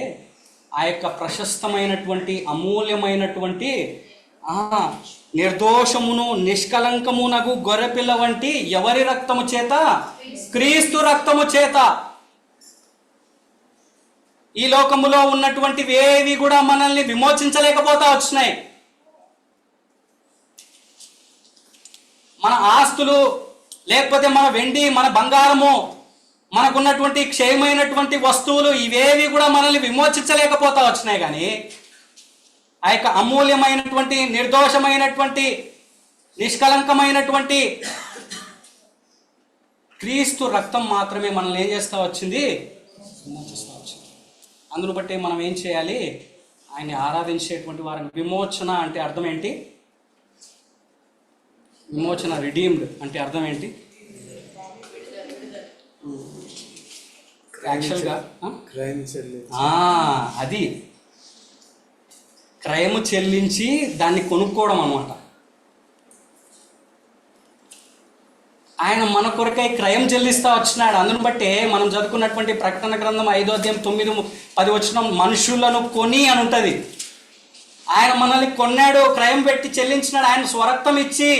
Speaker 1: ఆ యొక్క ప్రశస్తమైనటువంటి అమూల్యమైనటువంటి నిర్దోషమును నిష్కలంకమునగు గొర్రెపిల్ల వంటి ఎవరి రక్తము చేత, క్రీస్తు రక్తము చేత. ఈ లోకములో ఉన్నటువంటివి ఏవి కూడా మనల్ని విమోచించలేకపోతా వచ్చినాయి. మన ఆస్తులు, లేకపోతే మన వెండి, మన బంగారము, మనకున్నటువంటి క్షయమైనటువంటి వస్తువులు, ఇవేవి కూడా మనల్ని విమోచించలేకపోతా వచ్చినాయి. కానీ ఆ యొక్క అమూల్యమైనటువంటి, నిర్దోషమైనటువంటి, నిష్కలంకమైనటువంటి క్రీస్తు రక్తం మాత్రమే మనల్ని ఏం చేస్తా వచ్చింది, విమోచిస్తా వచ్చింది. అందును బట్టి మనం ఏం చేయాలి, ఆయన్ని ఆరాధించేటువంటి వారిని. విమోచన అంటే అర్థం ఏంటి, విమోచన రిడీమ్డ్ అంటే అర్థం ఏంటి, యాక్చువల్గా
Speaker 3: క్రైమ్ చెల్లించి
Speaker 1: అది క్రయము చెల్లించి దాన్ని కొనుక్కోవడం అన్నమాట. ఆయన మన కొరకై క్రయం చెల్లిస్తా వచ్చినాడు. అందును బట్టే మనం చదువుకున్నటువంటి ప్రకటన గ్రంథం 5వ అధ్యాయం 9-10 వచనం మనుషులను కొని అని ఉంటుంది. ఆయన మనల్ని కొన్నాడు, క్రయం పెట్టి చెల్లించినాడు. ఆయన స్వరక్తం ఇచ్చి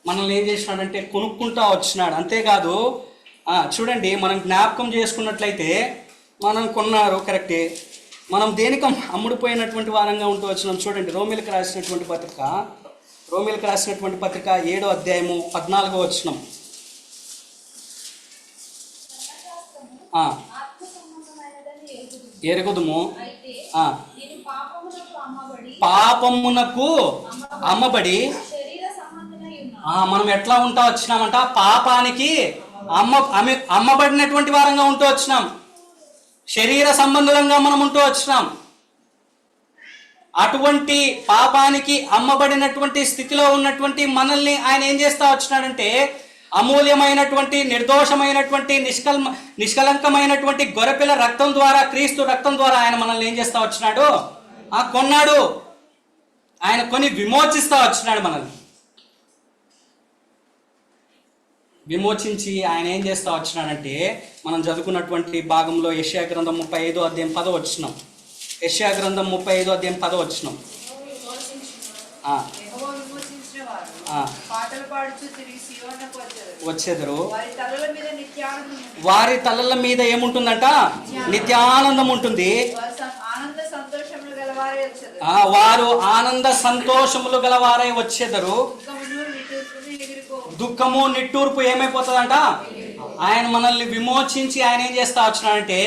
Speaker 1: మనల్ని ఏం చేసినాడంటే కొనుక్కుంటా వచ్చినాడు. అంతేకాదు చూడండి, మనం జ్ఞాపకం చేసుకున్నట్లయితే మనం కొన్నారు కరెక్టే, మనం దేనికి అమ్ముడుపోయినటువంటి వారంగా ఉంటూ వచ్చినాం. చూడండి, రోమిలకు రాసినటువంటి పత్రిక 7వ అధ్యాయము 14వ వచనం. ఎరుగుదుము పాపమునకు అమ్మబడి మనం ఎట్లా ఉంటా వచ్చినామంట, పాపానికి అమ్మబడినటువంటి వారంగా ఉంటూ వచ్చినాం. శరీర సంబంధంగా మనం ఉంటూ వచ్చినాం. అటువంటి పాపానికి అమ్మబడినటువంటి స్థితిలో ఉన్నటువంటి మనల్ని ఆయన ఏం చేస్తా వచ్చినాడంటే, అమూల్యమైనటువంటి నిర్దోషమైనటువంటి నిష్కలంకమైనటువంటి గొర్రెపిల్ల రక్తం ద్వారా, క్రీస్తు రక్తం ద్వారా ఆయన మనల్ని ఏం చేస్తా వచ్చినాడు, కొన్నాడు. ఆయన కొని విమోచిస్తా వచ్చినాడు. మనల్ని విమోచించి ఆయన ఏం చేస్తా వచ్చినాడంటే, మనం చదువుకున్నటువంటి భాగంలో యెషయా గ్రంథం 35వ అధ్యాయం 10వ వచనం. యెషయా గ్రంథం 35వ అధ్యాయం 10వ వచనం. వచ్చేదరు వారి తలల మీద ఏముంటుందంట, నిత్యానందం ఉంటుంది. వారు ఆనంద సంతోషములు గలవారై వచ్చేదరు. దుఃఖము నిట్టూర్పు ఏమైపోతుందంట, ఆయన మనల్ని విమోచించి ఆయన ఏం చేస్తా వచ్చినాడంటే,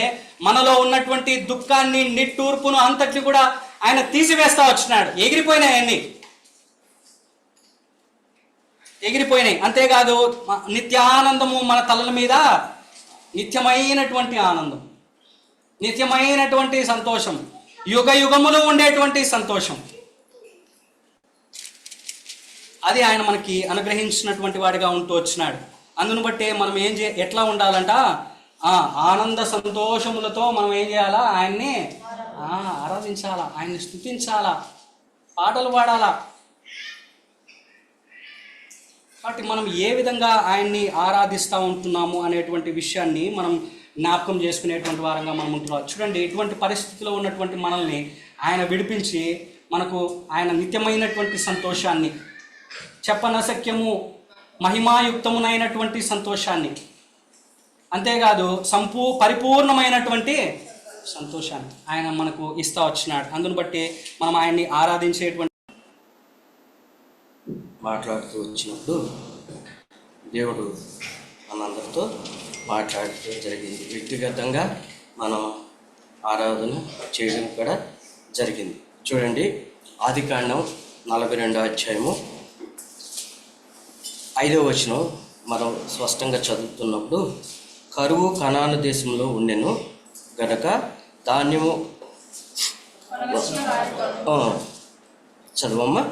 Speaker 1: మనలో ఉన్నటువంటి దుఃఖాన్ని నిట్టూర్పును అంతటి కూడా ఆయన తీసివేస్తా వచ్చినాడు. ఎగిరిపోయినాయి. అంతేకాదు నిత్యానందము మన తలల మీద, నిత్యమైనటువంటి ఆనందం, నిత్యమైనటువంటి సంతోషం, యుగ యుగములు ఉండేటువంటి సంతోషం, అది ఆయన మనకి అనుగ్రహించినటువంటి వాడిగా ఉంటూ వచ్చినాడు. అందును బట్టే మనం ఎట్లా ఉండాలంట, ఆనంద సంతోషములతో మనం ఏం చేయాలా, ఆయన్ని ఆరాధించాలా, ఆయన్ని స్తుతించాలా, పాటలు పాడాలా. కాబట్టి మనం ఏ విధంగా ఆయన్ని ఆరాధిస్తూ ఉంటున్నాము అనేటువంటి విషయాన్ని మనం జ్ఞాపకం చేసుకునేటువంటి వారంగా మనం ఉంటున్నాం. చూడండి, ఇటువంటి పరిస్థితిలో ఉన్నటువంటి మనల్ని ఆయన విడిపించి మనకు ఆయన నిత్యమైనటువంటి సంతోషాన్ని, చెప్పనసక్యము మహిమాయుక్తమునైనటువంటి సంతోషాన్ని, అంతేకాదు పరిపూర్ణమైనటువంటి సంతోషాన్ని ఆయన మనకు ఇస్తా వచ్చినాడు. అందును బట్టి మనం ఆయన్ని ఆరాధించేటువంటి
Speaker 4: మాట్లాడుతూ వచ్చినప్పుడు దేవుడు మనందరితో మాట్లాడుతూ జరిగింది. వ్యక్తిగతంగా మనం ఆరాధన చేయడం కూడా జరిగింది. చూడండి, ఆదికాండం 42వ అధ్యాయము 5వ వచనం మనం స్పష్టంగా చదువుతున్నప్పుడు, కరువు కనాను దేశంలో ఉండెను గనక ధాన్యము చదవమ్మా.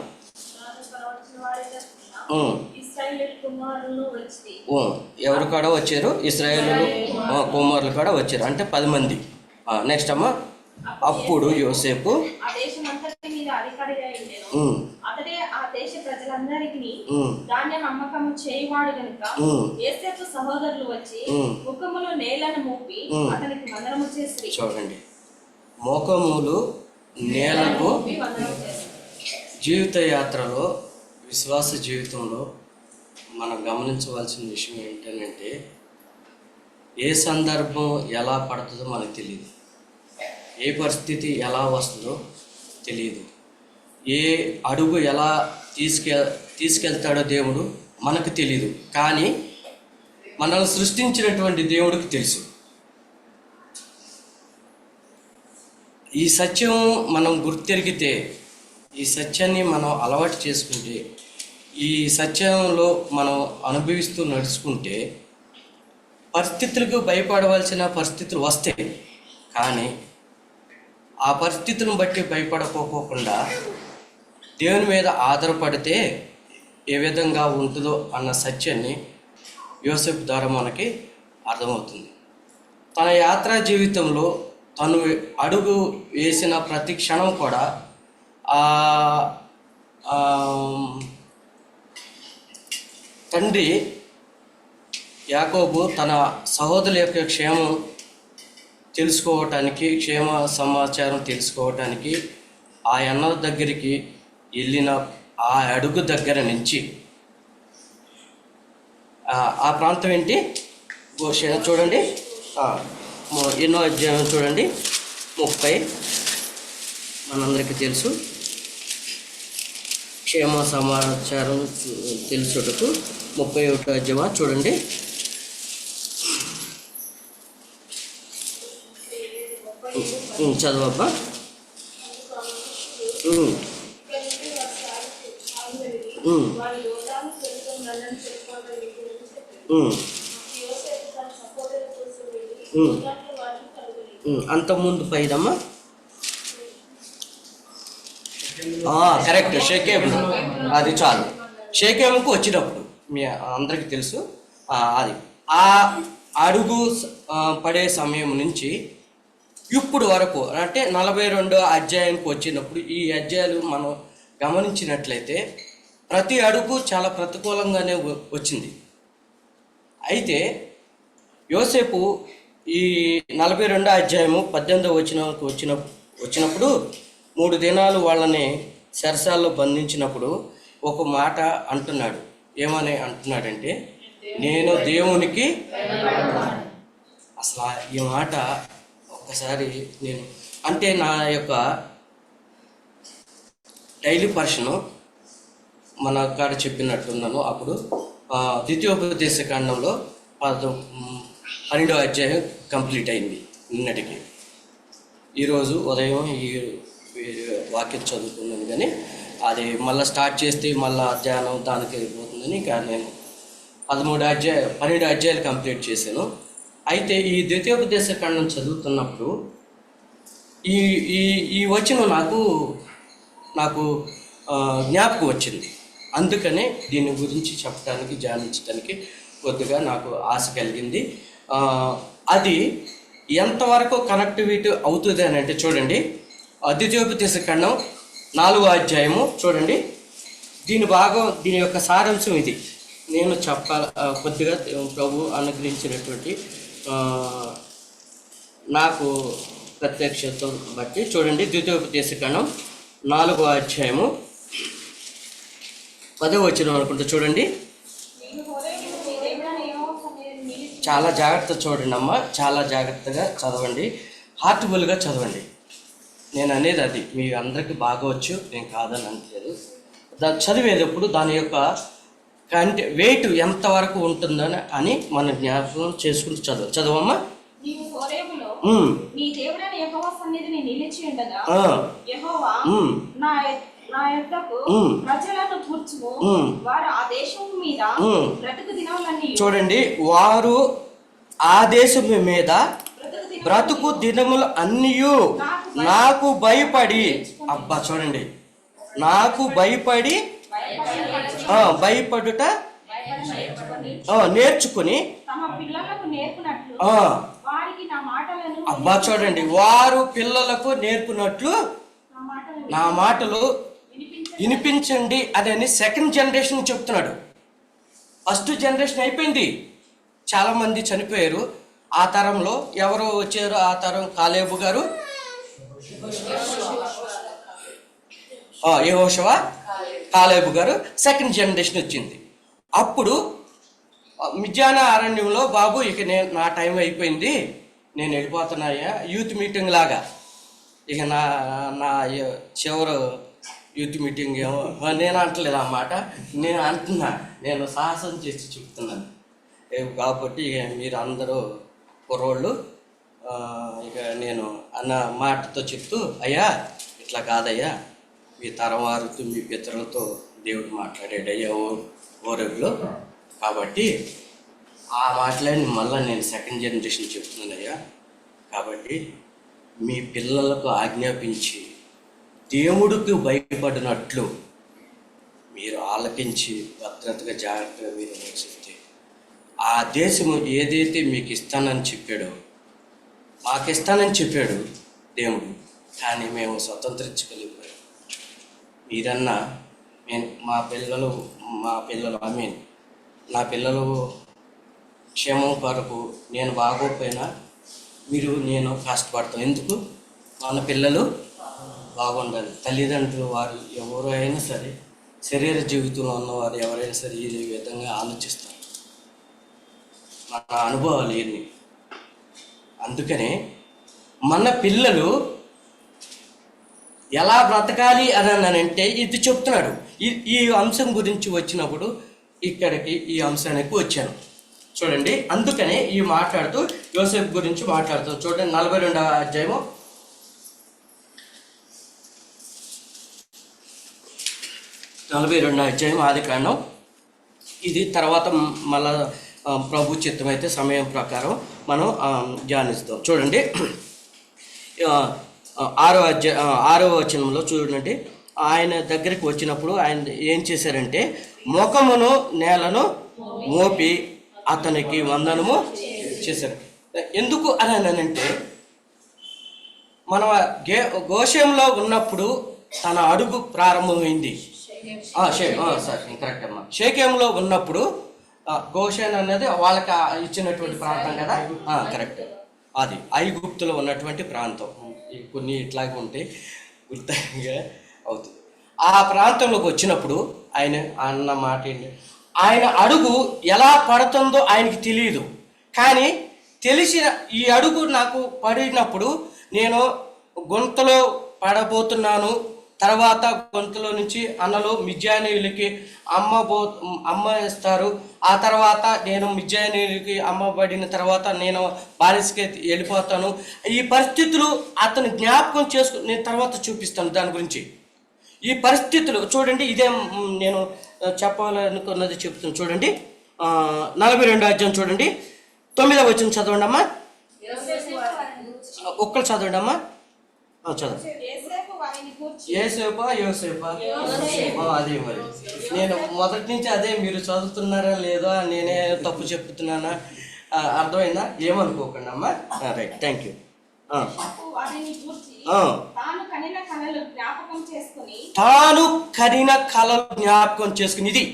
Speaker 4: ఎవరు కూడా వచ్చారు, ఇశ్రాయేలు కుమారులు కూడా వచ్చారు, అంటే 10 మంది. నెక్స్ట్ అమ్మా, అప్పుడు యోసేపు
Speaker 2: ధాన్యం అమ్మకము చేయవాడు గనుక యోసేపు సహోదరులు వచ్చి ముఖములో నేలను మోపి అతనికి వందనము చేసి.
Speaker 4: చూడండి, మోకములు నేలకు. జీవిత యాత్రలో, విశ్వాస జీవితంలో మనం గమనించవలసిన విషయం ఏంటంటే, ఏ సందర్భం ఎలా పడుతుందో మనకు తెలియదు, ఏ పరిస్థితి ఎలా వస్తుందో తెలియదు, ఏ అడుగు ఎలా తీసుకెళ్తాడో దేవుడు మనకు తెలియదు. కానీ మనల్ని సృష్టించినటువంటి దేవుడికి తెలుసు. ఈ సత్యం మనం గుర్తెరిగితే, ఈ సత్యాన్ని మనం అలవాటు చేసుకుంటే, ఈ సత్యంలో మనం అనుభవిస్తూ నడుచుకుంటే, పరిస్థితులకు భయపడవలసిన పరిస్థితులు వస్తాయి. కానీ ఆ పరిస్థితులను బట్టి భయపడకపోకుండా దేవుని మీద ఆధారపడితే ఏ విధంగా ఉంటుందో అన్న సత్యాన్ని యోసేపు ద్వారా మనకి అర్థమవుతుంది. తన యాత్రా జీవితంలో తను అడుగు వేసిన ప్రతి క్షణం కూడా తండ్రి యాకోబు తన సహోదరుల యొక్క క్షేమం తెలుసుకోవటానికి, క్షేమ సమాచారం తెలుసుకోవటానికి ఆ అన్న దగ్గరికి వెళ్ళిన ఆ అడుగు దగ్గర నుంచి ఆ ప్రాంతం ఏంటి చూడండి, ఎన్నో అధ్యాయం చూడండి, 30 మనందరికీ తెలుసు. క్షేమ సమాచారం తెలుసుటకు 31 అధ్యాయం చూడండి. చదవబ్బా. అంతకుముందు పైదమ్మా, కరెక్ట్, షేకేము. అది చాలు. షేకేముకు వచ్చినప్పుడు మీ అందరికీ తెలుసు, అది ఆ అడుగు పడే సమయం నుంచి ఇప్పుడు వరకు అంటే 42 అధ్యాయానికి వచ్చినప్పుడు ఈ అధ్యాయాలు మనం గమనించినట్లయితే ప్రతి అడుగు చాలా ప్రతికూలంగానే వచ్చింది. అయితే యోసేపు ఈ 42 అధ్యాయము 18 వచ్చినప్పుడు 3 దినాలు వాళ్ళని చెరసాల్లో బంధించినప్పుడు ఒక మాట అంటున్నాడు. ఏమని అంటున్నాడంటే, నేను దేవునికి. అసలు ఈ మాట ఒక్కసారి నేను అంటే నా యొక్క డైలీ పర్సను మన కాడ చెప్పినట్టున్నాను. అప్పుడు ద్వితీయోపదేశ కాండంలో 12వ అధ్యాయం కంప్లీట్ అయింది నిన్నటికి. ఈరోజు ఉదయం ఈ వాక్యం చదువుకున్నాను, కానీ అది మళ్ళీ స్టార్ట్ చేస్తే మళ్ళీ ధ్యానం దానికి వెళ్ళిపోతుందని ఇంకా నేను 12 అధ్యాయాలు కంప్లీట్ చేశాను. అయితే ఈ ద్వితీయోపదేశ కాండం చదువుతున్నప్పుడు ఈ ఈ ఈ వచనం నాకు జ్ఞాపకం వచ్చింది. అందుకనే దీని గురించి చెప్పడానికి, ధ్యానించడానికి కొద్దిగా నాకు ఆశ కలిగింది. అది ఎంతవరకు కనెక్టివిటీ అవుతుంది అని అంటే చూడండి, ద్వితీయోపదేశ కాండం 4వ అధ్యాయము చూడండి. దీని యొక్క సారాంశం ఇది. నేను కొద్దిగా ప్రభు అనుగ్రహించినటువంటి నాకు ప్రత్యక్షత బట్టి చూడండి. ద్వితీయోపదేశ కాండం 4వ అధ్యాయము 10వ వచనం అనుకుంటా చూడండి. చాలా జాగ్రత్త చూడండి అమ్మ, చాలా జాగ్రత్తగా చదవండి, హార్ట్ఫుల్గా చదవండి. నేను అనేది అది మీ అందరికీ బాగా వచ్చు, నేను కాదని అనట్లేదు. చదివేటప్పుడు దాని యొక్క వెయిట్ ఎంతవరకు ఉంటుందని అని మనం జ్ఞాపకం చేసుకుంటూ చదవమ్మా. చూడండి, వారు ఆ దేశం మీద బ్రతుకు దినములు అన్నీ నాకు భయపడి, అబ్బా చూడండి, నాకు భయపడుట నేర్చుకుని, అబ్బా చూడండి, వారు పిల్లలకు నేర్పునట్లు నా మాటలు వినిపించండి అని సెకండ్ జనరేషన్ చెప్తున్నాడు. ఫస్ట్ జనరేషన్ అయిపోయింది, చాలామంది చనిపోయారు. ఆ తరంలో ఎవరు వచ్చారు? ఆ తరం కాలేబు గారు, యెహోషువ, కాలేబు గారు, సెకండ్ జనరేషన్ వచ్చింది. అప్పుడు మిద్యాన అరణ్యంలో బాబు ఇక నా టైం అయిపోయింది, నేను వెళ్ళిపోతున్నాయా, యూత్ మీటింగ్ లాగా. ఇక నా చివరు యూత్ మీటింగ్ ఏమో నేను అంటలేదు అన్నమాట, నేను అంటున్నా, నేను సాహసం చేసి చెప్తున్నాను. కాబట్టి ఇక మీరు అందరూ కుర్రోళ్ళు ఇక నేను అన్న మాటతో చెప్తూ, అయ్యా ఇట్లా కాదయ్యా, మీ తరం వారితో మీ పితరులతో దేవుడు మాట్లాడాడయ్యా ఓరవిలో. కాబట్టి ఆ మాటలని మళ్ళీ నేను సెకండ్ జనరేషన్ చెప్తున్నానయ్యా. కాబట్టి మీ పిల్లలకు ఆజ్ఞాపించి దేవుడికి భయపడినట్లు మీరు ఆలకించి భద్రతగా జాగ్రత్తగా మీరు చెప్తే ఆ దేశము ఏదైతే మీకు ఇస్తానని చెప్పాడో, మాకిస్తానని చెప్పాడు దేవుడు, కానీ మేము స్వతంత్రించుకోలేకపోయాం. మీరన్నా మా పిల్లలు నా పిల్లలు క్షేమం కొరకు నేను బాగోకపోయినా నేను కష్టపడతాను. ఎందుకు? మన పిల్లలు బాగుండాలి. తల్లిదండ్రులు వారు ఎవరు అయినా సరే, శరీర జీవితంలో ఉన్నవారు ఎవరైనా సరే ఈ విధంగా ఆలోచిస్తారు. మన అనుభవాలు ఎన్ని. అందుకనే మన పిల్లలు ఎలా బ్రతకాలి అని అంటే ఇది చెప్తున్నాడు. ఈ అంశం గురించి వచ్చినప్పుడు ఇక్కడికి ఈ అంశానికి వచ్చాను. చూడండి, అందుకనే ఈ మాట్లాడుతూ యోసేపు గురించి మాట్లాడుతూ చూడండి, 42వ అధ్యాయము 42వ అధ్యాయం ఆదికాండం. ఇది తర్వాత మళ్ళా ప్రభు చిత్తమైతే సమయం ప్రకారం మనం ధ్యానిస్తాం. చూడండి, 6వ వచనంలో చూడండి, ఆయన దగ్గరికి వచ్చినప్పుడు ఆయన ఏం చేశారంటే ముఖమును నేలను మోపి అతనికి వందనము చేశారు. ఎందుకు అని అంటే మన గోషంలో ఉన్నప్పుడు తన అడుగు ప్రారంభమైంది. కరెక్ట్ అమ్మా. షేకెంలో ఉన్నప్పుడు గోషెన్ అనేది వాళ్ళకి ఇచ్చినటువంటి ప్రాంతం కదా. కరెక్ట్, అది ఐగుప్తులో ఉన్నటువంటి ప్రాంతం. కొన్ని ఇట్లాగే ఉంటే గుర్తుగా అవుతుంది. ఆ ప్రాంతంలోకి వచ్చినప్పుడు ఆయన అన్న మాట ఏంటి, ఆయన అడుగు ఎలా పడుతుందో ఆయనకి తెలియదు. కానీ తెలిసిన ఈ అడుగు నాకు పడినప్పుడు నేను గుంతలో పడబోతున్నాను, తర్వాత గొంతులో నుంచి అన్నలు మిద్యానీయులకి అమ్మ ఇస్తారు, ఆ తర్వాత నేను మిద్యానీయులకి అమ్మబడిన తర్వాత నేను బానిసకి వెళ్ళిపోతాను. ఈ పరిస్థితులు అతను జ్ఞాపకం చేసుకుని నేను తర్వాత చూపిస్తాను దాని గురించి. ఈ పరిస్థితులు చూడండి, ఇదే నేను చెప్పాలనుకున్నది చెప్తాను. చూడండి, 42వ అధ్యాయం చూడండి, 9వ వచనం చదవండి అమ్మా. ఒక్కరు చదవండి అమ్మా. చదవండి. యోసేపా అదే మరి నేను మొదటి నుంచి అదే, మీరు చదువుతున్నారా లేదా, నేనే తప్పు చెప్తున్నానా, అర్థమైందా? ఏమనుకోకండి అమ్మా. Right, thank you. తాను కనిన కలలు జ్ఞాపకం చేసుకుని, ఇది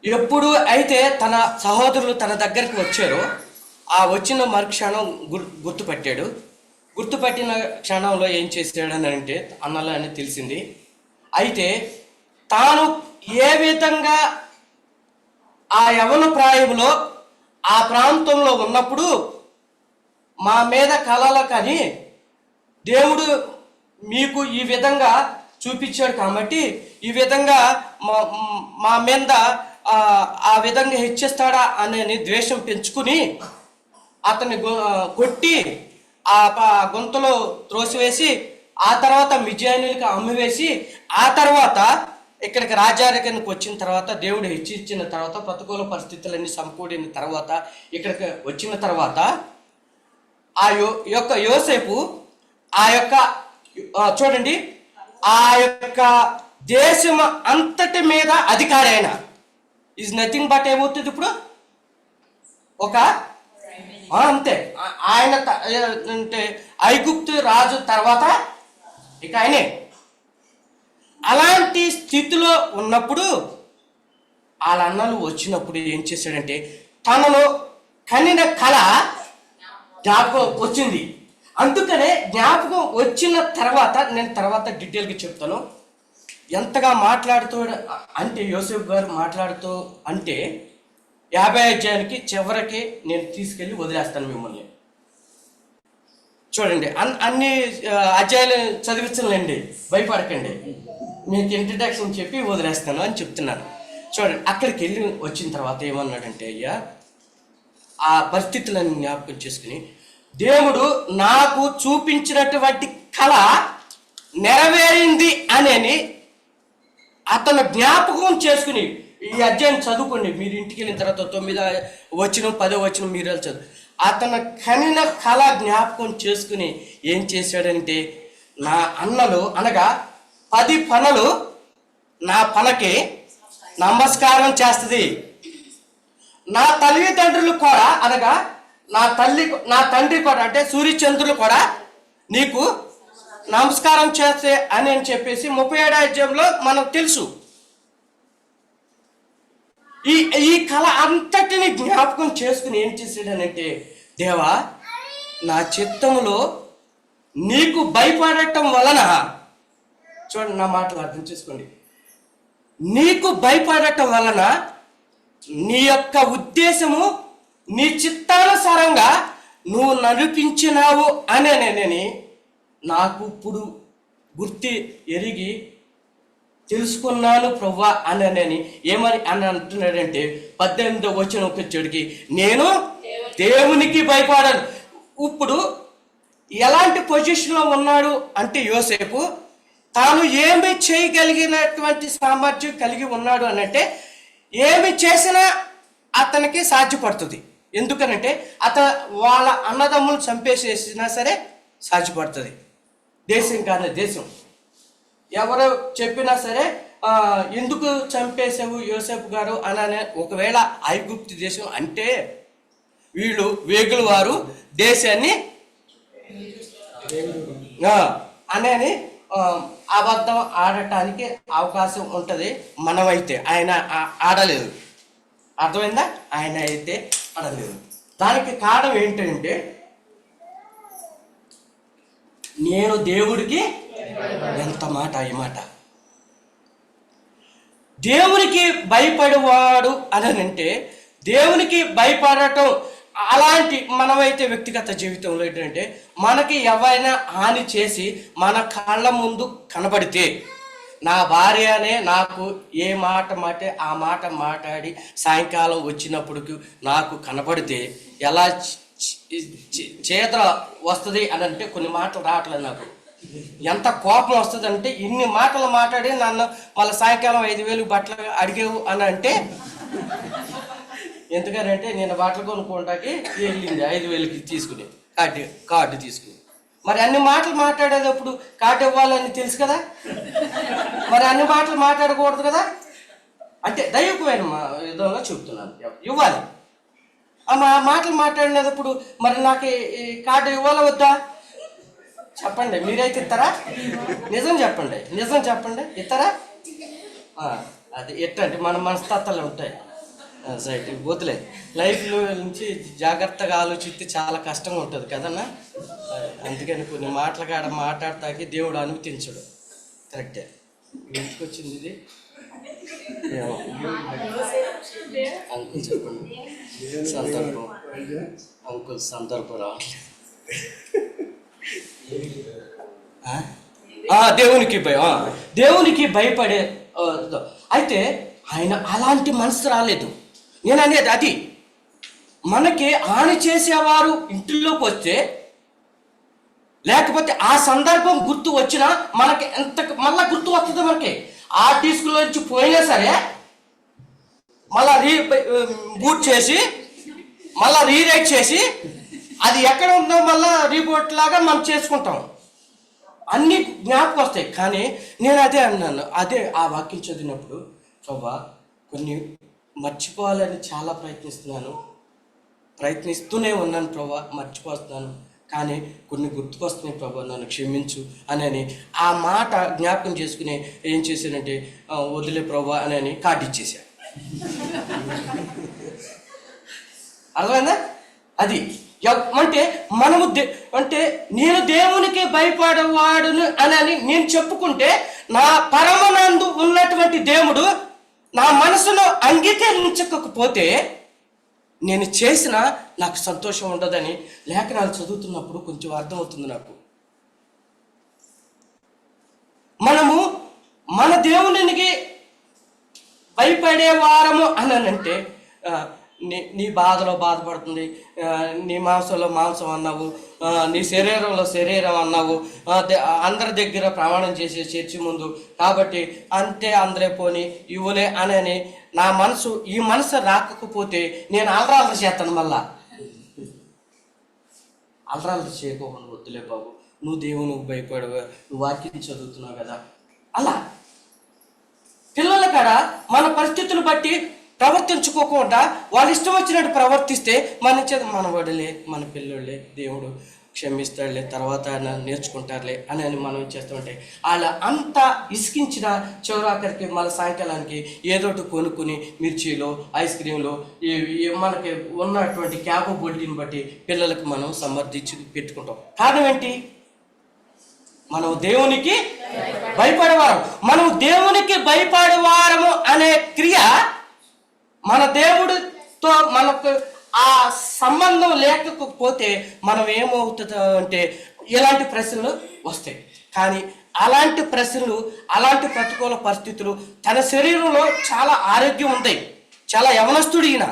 Speaker 4: ఎప్పుడు అయితే తన సహోదరులు తన దగ్గరికి వచ్చారో ఆ వచ్చిన మరుక్షణం గుర్తుపట్టాడు. గుర్తుపట్టిన క్షణంలో ఏం చేశాడని అంటే అన్నలో అని తెలిసింది. అయితే తాను ఏ విధంగా ఆ యవన ప్రాయంలో ఆ ప్రాంతంలో ఉన్నప్పుడు మా మీద కలలు కానీ దేవుడు మీకు ఈ విధంగా చూపించాడు కాబట్టి ఈ విధంగా మా మీద ఆ విధంగా హెచ్చిస్తాడా అనే ద్వేషం పెంచుకుని అతన్ని కొట్టి ఆ గొంతులో త్రోసివేసి ఆ తర్వాత మిద్యానీయులకు అమ్మివేసి ఆ తర్వాత ఇక్కడికి రాజారికానికి వచ్చిన తర్వాత దేవుడు హెచ్చించిన తర్వాత ప్రతికూల పరిస్థితులన్నీ సమకూడిన తర్వాత ఇక్కడికి వచ్చిన తర్వాత ఆ యొక్క యోసేపు ఆ యొక్క చూడండి ఆ యొక్క దేశం అంతటి మీద అధికారి అయిన ఈజ్ నథింగ్ బట్ ఏమవుతుంది ఇప్పుడు ఒక అంతే. ఆయన అంటే ఐగుప్తు రాజు తర్వాత ఇక ఆయనే. అలాంటి స్థితిలో ఉన్నప్పుడు వాళ్ళ అన్నలు వచ్చినప్పుడు ఏం చేశాడంటే తనలో కనిన కళ జ్ఞాపకం వచ్చింది. అందుకనే జ్ఞాపకం వచ్చిన తర్వాత నేను తర్వాత డీటెయిల్గా చెప్తాను. ఎంతగా మాట్లాడుతూ అంటే యోసేపు గారు మాట్లాడుతూ అంటే 50వ అధ్యాయానికి చివరికి నేను తీసుకెళ్ళి వదిలేస్తాను మిమ్మల్ని. చూడండి, అన్ని అధ్యాయాలు చదివించలేండి, భయపడకండి, మీకు ఇంట్రడక్షన్ చెప్పి వదిలేస్తాను అని చెప్తున్నాను. చూడండి, అక్కడికి వెళ్ళి వచ్చిన తర్వాత ఏమన్నాడంటే అయ్యా ఆ పరిస్థితులను జ్ఞాపకం చేసుకుని దేవుడు నాకు చూపించినటువంటి కళ నెరవేరింది అని అతను జ్ఞాపకం చేసుకుని ఈ అధ్యాయం చదువుకోండి. మీరు ఇంటికి వెళ్ళిన తర్వాత 9వ వచనం 10వ వచనం మీరు చదువు. అతను కనిన కళ జ్ఞాపకం చేసుకుని ఏం చేశాడంటే నా అన్నలు అనగా 10 పనలు నా పనకి నమస్కారం చేస్తుంది. నా తల్లిదండ్రులు కూడా అనగా నా తండ్రి కూడా అంటే సూర్యచంద్రులు కూడా నీకు నమస్కారం చేస్తే అని చెప్పేసి 37వ అధ్యాయంలో మనకు తెలుసు. ఈ కళ అంతటిని జ్ఞాపకం చేసుకుని ఏం చేసాడనంటే, దేవా నా చిత్తంలో నీకు భయపడటం వలన, చూడండి నా మాటలు అర్థం చేసుకోండి, నీకు భయపడటం వలన నీ యొక్క ఉద్దేశము నీ చిత్తానుసారంగా నువ్వు నడిపించినావు అనేనని నాకు ఇప్పుడు గుర్తి ఎరిగి తెలుసుకున్నాను ప్రభువా అని ఏమని అని అంటున్నాడంటే 18వ వచనం వచ్చేటికి, నేను దేవునికి భయపడాను. ఇప్పుడు ఎలాంటి పొజిషన్లో ఉన్నాడు అంటే యోసేపు తాను ఏమి చేయగలిగినటువంటి సామర్థ్యం కలిగి ఉన్నాడు అనంటే, ఏమి చేసినా అతనికి సాధ్యపడుతుంది. ఎందుకనంటే వాళ్ళ అన్నదమ్ములు చంపేసేసినా సరే సాధ్యపడుతుంది. దేశం కాదు దేశం, ఎవరు చెప్పినా సరే ఎందుకు చంపేసావు యోసేపు గారు అని, ఒకవేళ ఐగుప్తు దేశం అంటే వీళ్ళు వేగుల వారు దేశాన్ని అని అబద్ధం ఆడటానికి అవకాశం ఉంటుంది. మనమైతే ఆయన ఆడలేదు, అర్థమైందా? ఆయన అయితే ఆడలేదు. దానికి కారణం ఏంటంటే, నేను దేవుడికి ఎంత మాట ఈ మాట, దేవునికి భయపడేవాడు అని అంటే, దేవునికి భయపడటం అలాంటి మనమైతే వ్యక్తిగత జీవితంలో ఏంటంటే, మనకి ఎవరైనా హాని చేసి మన కళ్ళ ముందు కనబడితే, నా భార్యనే నాకు ఏ మాట ఆ మాట మాట్లాడి సాయంకాలం వచ్చినప్పటికి నాకు కనబడితే ఎలా చేత వస్తుంది అని అంటే, కొన్ని మాటలు రావట్లేదు నాకు, ఎంత కోపం వస్తుంది అంటే, ఇన్ని మాటలు మాట్లాడి నన్ను మళ్ళీ సాయంకాలం 5,000 బట్టలు అడిగేవు అని అంటే, ఎందుకనంటే నేను బట్టలు కొనుక్కోవడానికి వెళ్ళింది 5,000కి తీసుకుని కార్డు తీసుకుని. మరి అన్ని మాటలు మాట్లాడేటప్పుడు కార్డు ఇవ్వాలని తెలుసు కదా, మరి అన్ని మాటలు మాట్లాడకూడదు కదా. అంటే దైవికమైన విధంగా చెప్తున్నాను, ఇవ్వాలి. ఆ మాటలు మాట్లాడినప్పుడు మరి నాకు ఈ కార్డు ఇవ్వాలా వద్దా చెప్పండి, మీరైతే ఇస్తారా? నిజం చెప్పండి ఇస్తారా? అది ఎట్టంటే మన మనస్తత్వాలు ఉంటాయి. సైట్ పోతులే, లైఫ్లో నుంచి జాగ్రత్తగా ఆలోచిస్తే చాలా కష్టంగా ఉంటుంది కదన్నా. అందుకని కొన్ని మాట్లాడతాకి దేవుడు అనుమతించడు. కరెక్టే. ఎందుకు వచ్చింది ఇది? అంకుల్ చెప్పండి. సందర్భం రావట్లేదు. దేవునికి భయపడే అయితే ఆయన అలాంటి మనసు రాలేదు. నేను అనేది అది, మనకి హాని చేసేవారు ఇంటిలోకి వస్తే, లేకపోతే ఆ సందర్భం గుర్తు వచ్చినా మనకి ఎంత మళ్ళా గుర్తు వస్తుంది. మనకి ఆ డిస్కులో నుంచి పోయినా సరే మళ్ళా బూట్ చేసి మళ్ళా రీరైట్ చేసి అది ఎక్కడ ఉందో మళ్ళా రీబోట్ లాగా మనం చేసుకుంటాం, అన్ని జ్ఞాపకం వస్తాయి. కానీ నేను అదే అన్నాను, అదే ఆ వాక్యం చదివినప్పుడు, ప్రభా కొన్ని మర్చిపోవాలని చాలా ప్రయత్నిస్తూనే ఉన్నాను ప్రభా, మర్చిపోతున్నాను, కానీ కొన్ని గుర్తుకొస్తున్నాయి ప్రభా, నన్ను క్షమించు అని ఆ మాట జ్ఞాపకం చేసుకుని ఏం చేశానంటే, వదిలే ప్రభా అని కార్డు ఇచ్చేసా. అర్థమైందా? అది అంటే మనము అంటే నేను దేవునికి భయపడేవాడును అని నేను చెప్పుకుంటే, నా పరమనందు ఉన్నటువంటి దేవుడు నా మనసులో అంగీకరించకపోతే నేను చేసిన నాకు సంతోషం ఉండదని లేఖనాలు చదువుతున్నప్పుడు కొంచెం అర్థమవుతుంది నాకు. మనము మన దేవునికి భయపడే వారము అని అంటే, నీ బాధలో బాధపడుతుంది, నీ మాంసంలో మాంసం అన్నావు, నీ శరీరంలో శరీరం అన్నావు, అందరి దగ్గర ప్రమాణం చేసే చర్చి ముందు, కాబట్టి అంతే అందరే పోని ఇవ్వలే అని నా మనసు, ఈ మనసు రాకపోతే నేను అలరాలు చేస్తాను. మళ్ళా అలరాలు చేయకోకుండా, వద్దులే బాబు, నువ్వు దేవునికి భయపడవు, నువ్వు వాక్యం చదువుతున్నావు కదా, అలా పిల్లల కాడ మన పరిస్థితులు బట్టి ప్రవర్తించుకోకుండా వాళ్ళు ఇష్టం వచ్చినట్టు ప్రవర్తిస్తే మన వడలే, మన పిల్లోళ్ళే, దేవుడు క్షమిస్తాడులే, తర్వాత నేర్చుకుంటారులే అని మనం చేస్తుంటే వాళ్ళ అంతా ఇసుకించిన చివరాఖరికి మళ్ళీ సాయంకాలానికి ఏదోటి కొనుక్కుని మిర్చీలు, ఐస్ క్రీంలు, మనకి ఉన్నటువంటి క్యాపబిలిటీని బట్టి పిల్లలకు మనం సమర్థించి పెట్టుకుంటాం. కారణం ఏంటి? మనం దేవునికి భయపడేవారం. మనం దేవునికి భయపడేవారము అనే క్రియ మన దేవుడితో మనకు ఆ సంబంధం లేకపోతే మనం ఏమవుతుంది అంటే ఇలాంటి ప్రశ్నలు వస్తాయి. కానీ అలాంటి ప్రశ్నలు, అలాంటి ప్రతికూల పరిస్థితులు, తన శరీరంలో చాలా ఆరోగ్యం ఉంది, చాలా యవనస్తుడు ఈయన,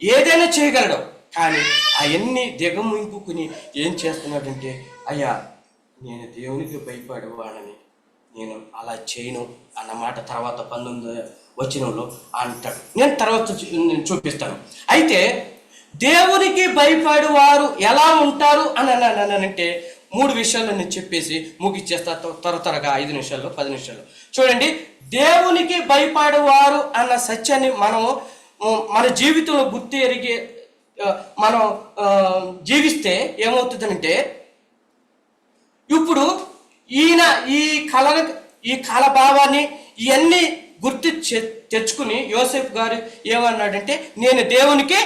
Speaker 4: ఏదైనా చేయగలడు. కానీ అవన్నీ దిగమింపుకుని ఏం చేస్తున్నాడంటే, అయ్యా నేను దేవునికి భయపడేవాడని, నేను అలా చేయను అన్నమాట తర్వాత 19వ వచనంలో అంటాడు. నేను తర్వాత చూపిస్తాను. అయితే దేవునికి భయపడేవారు ఎలా ఉంటారు అని అంటే 3 విషయాలు నేను చెప్పేసి ముగిచ్చేస్తా త్వరగా 5 నిమిషాల్లో 10 నిమిషాల్లో. చూడండి, దేవునికి భయపడేవారు అన్న సత్యాన్ని మనము మన జీవితంలో గుర్తు ఎరిగి మనం జీవిస్తే ఏమవుతుందంటే, ఇప్పుడు ఈయన ఈ కళభావాన్ని ఇవన్నీ గుర్తు తెచ్చుకుని యోసేపు గారు ఏమన్నాడంటే, నేను దేవునికి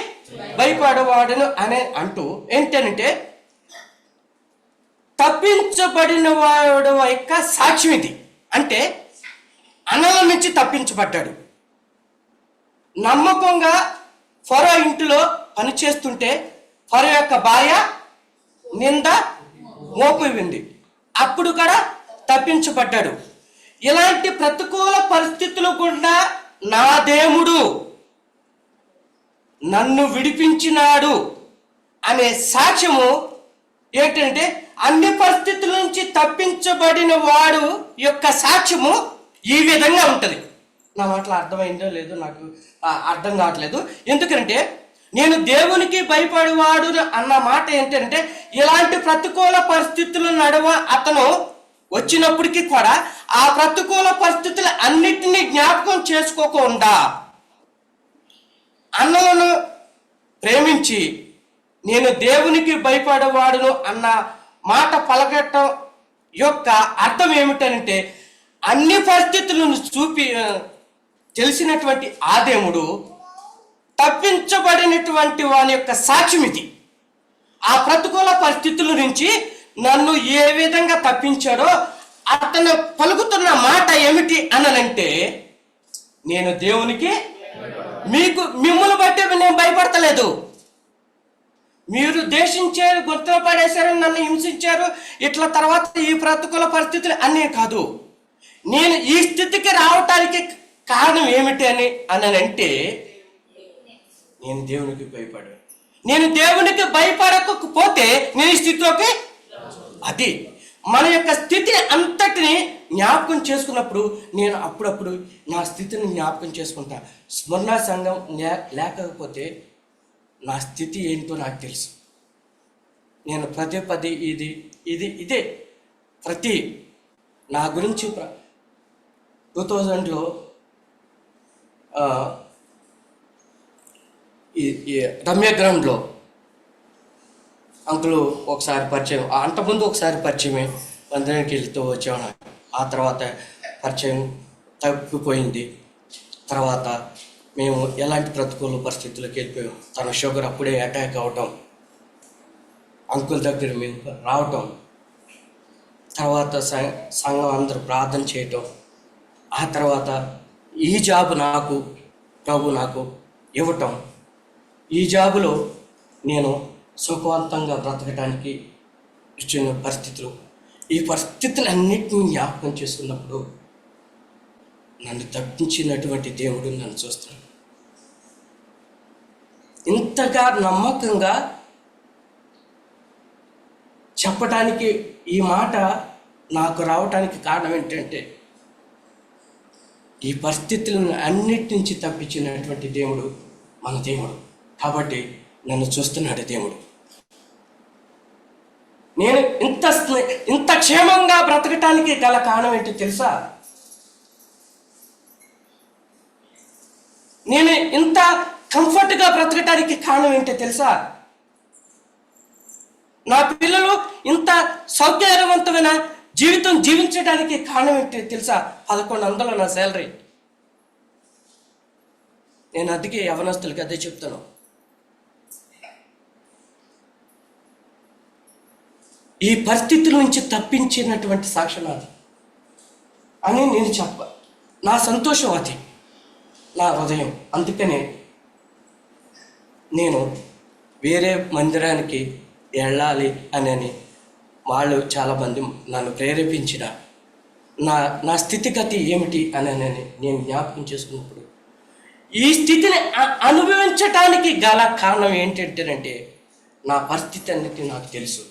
Speaker 4: భయపడేవాడను అని అంటూ ఏంటంటే, తప్పించబడిన వాడు యొక్క సాక్ష్యం ఇది. అంటే అన్నల నుంచి తప్పించబడ్డాడు. నమ్మకంగా ఫరో ఇంటిలో పనిచేస్తుంటే ఫరో యొక్క భార్య నింద మోపింది, అప్పుడు కూడా తప్పించబడ్డాడు. ఇలాంటి ప్రతికూల పరిస్థితులు కూడా నా దేవుడు నన్ను విడిపించినాడు అనే సాక్ష్యము ఏంటంటే, అన్ని పరిస్థితుల నుంచి తప్పించబడిన వాడు యొక్క సాక్ష్యము ఈ విధంగా ఉంటుంది. నా మాటలు అర్థమైందో లేదో నాకు అర్థం కావట్లేదు. ఎందుకంటే నేను దేవునికి భయపడేవాడు అన్న మాట ఏంటంటే, ఇలాంటి ప్రతికూల పరిస్థితుల నడుమ అతను వచ్చినప్పటికీ కూడా ఆ ప్రతికూల పరిస్థితులు అన్నిటినీ జ్ఞాపకం చేసుకోకుండా అన్నలను ప్రేమించి నేను దేవునికి భయపడేవాడును అన్న మాట పలకటం యొక్క అర్థం ఏమిటంటే, అన్ని పరిస్థితులను తెలిసినటువంటి ఆ దేవుడు తప్పించబడినటువంటి వాని యొక్క సాక్ష్యం ఇది. ఆ ప్రతికూల పరిస్థితుల నుంచి నన్ను ఏ విధంగా తప్పించాడో అతను పలుకుతున్న మాట ఏమిటి అనంటే, నేను దేవునికి మిమ్మల్ని బట్టి నేను భయపడతలేదు, మీరు దేశించారు, గుర్తులు పడేశారు, నన్ను హింసించారు, ఇట్లా తర్వాత ఈ ప్రతికూల పరిస్థితులు అన్నీ కాదు, నేను ఈ స్థితికి రావటానికి కారణం ఏమిటి అనంటే నేను దేవునికి భయపడాను. నేను దేవునికి భయపడకపోతే నేను ఈ స్థితిలోకి, అది మన యొక్క స్థితిని అంతటిని జ్ఞాపకం చేసుకున్నప్పుడు నేను అప్పుడప్పుడు నా స్థితిని జ్ఞాపకం చేసుకుంటా. స్మరణ సంఘం లేకపోతే నా స్థితి ఏంటో నాకు తెలుసు. నేను పదే ఇదే ప్రతి నా గురించి 2000లో ఈ రమ్య గ్రౌండ్లో అంకులు ఒకసారి పరిచయం, అంతకుముందు ఒకసారి పరిచయమే, వందనానికి వెళ్తూ వచ్చాము. ఆ తర్వాత పరిచయం తప్పిపోయింది. తర్వాత మేము ఎలాంటి ప్రతికూల పరిస్థితుల్లోకి వెళ్ళిపోయాం. తన షుగర్ అప్పుడే అటాక్ అవటం, అంకుల్ దగ్గర మేము రావటం, తర్వాత సంఘం అందరూ ప్రార్థన చేయటం, ఆ తర్వాత ఈ జాబ్ నాకు ప్రభు నాకు ఇవ్వటం, ఈ జాబులో నేను సుఖవంతంగా బ్రతకడానికి ఇచ్చిన పరిస్థితులు, ఈ పరిస్థితులన్నిటినీ జ్ఞాపకం చేసుకున్నప్పుడు నన్ను తప్పించినటువంటి దేవుడు నన్ను చూస్తున్నాడు. ఇంతగా నమ్మకంగా చెప్పడానికి ఈ మాట నాకు రావటానికి కారణం ఏంటంటే, ఈ పరిస్థితులను అన్నిటి నుంచి తప్పించినటువంటి దేవుడు మన దేవుడు. కాబట్టి నన్ను చూస్తున్నాడు దేవుడు. నేను ఇంత క్షేమంగా బ్రతకటానికి గల కారణం ఏంటో తెలుసా? నేను ఇంత కంఫర్ట్గా బ్రతకటానికి కారణం ఏంటో తెలుసా? నా పిల్లలు ఇంత సౌకర్యవంతమైన జీవితం జీవించడానికి కారణం ఏంటో తెలుసా? 1100 నా శాలరీ. నేను అందుకే యవనస్తులకి అదే చెప్తాను. ఈ పరిస్థితుల నుంచి తప్పించినటువంటి సాక్ష్యం అది అని నేను నా సంతోషం అది, నా హృదయం. అందుకనే నేను వేరే మందిరానికి వెళ్ళాలి అని వాళ్ళు చాలామంది నన్ను ప్రేరేపించిన నా స్థితిగతి ఏమిటి అని నేను జ్ఞాపకం చేసుకున్నప్పుడు ఈ స్థితిని అనుభవించటానికి గల కారణం ఏంటంటే నా పరిస్థితి అన్నిటి నాకు తెలుసు.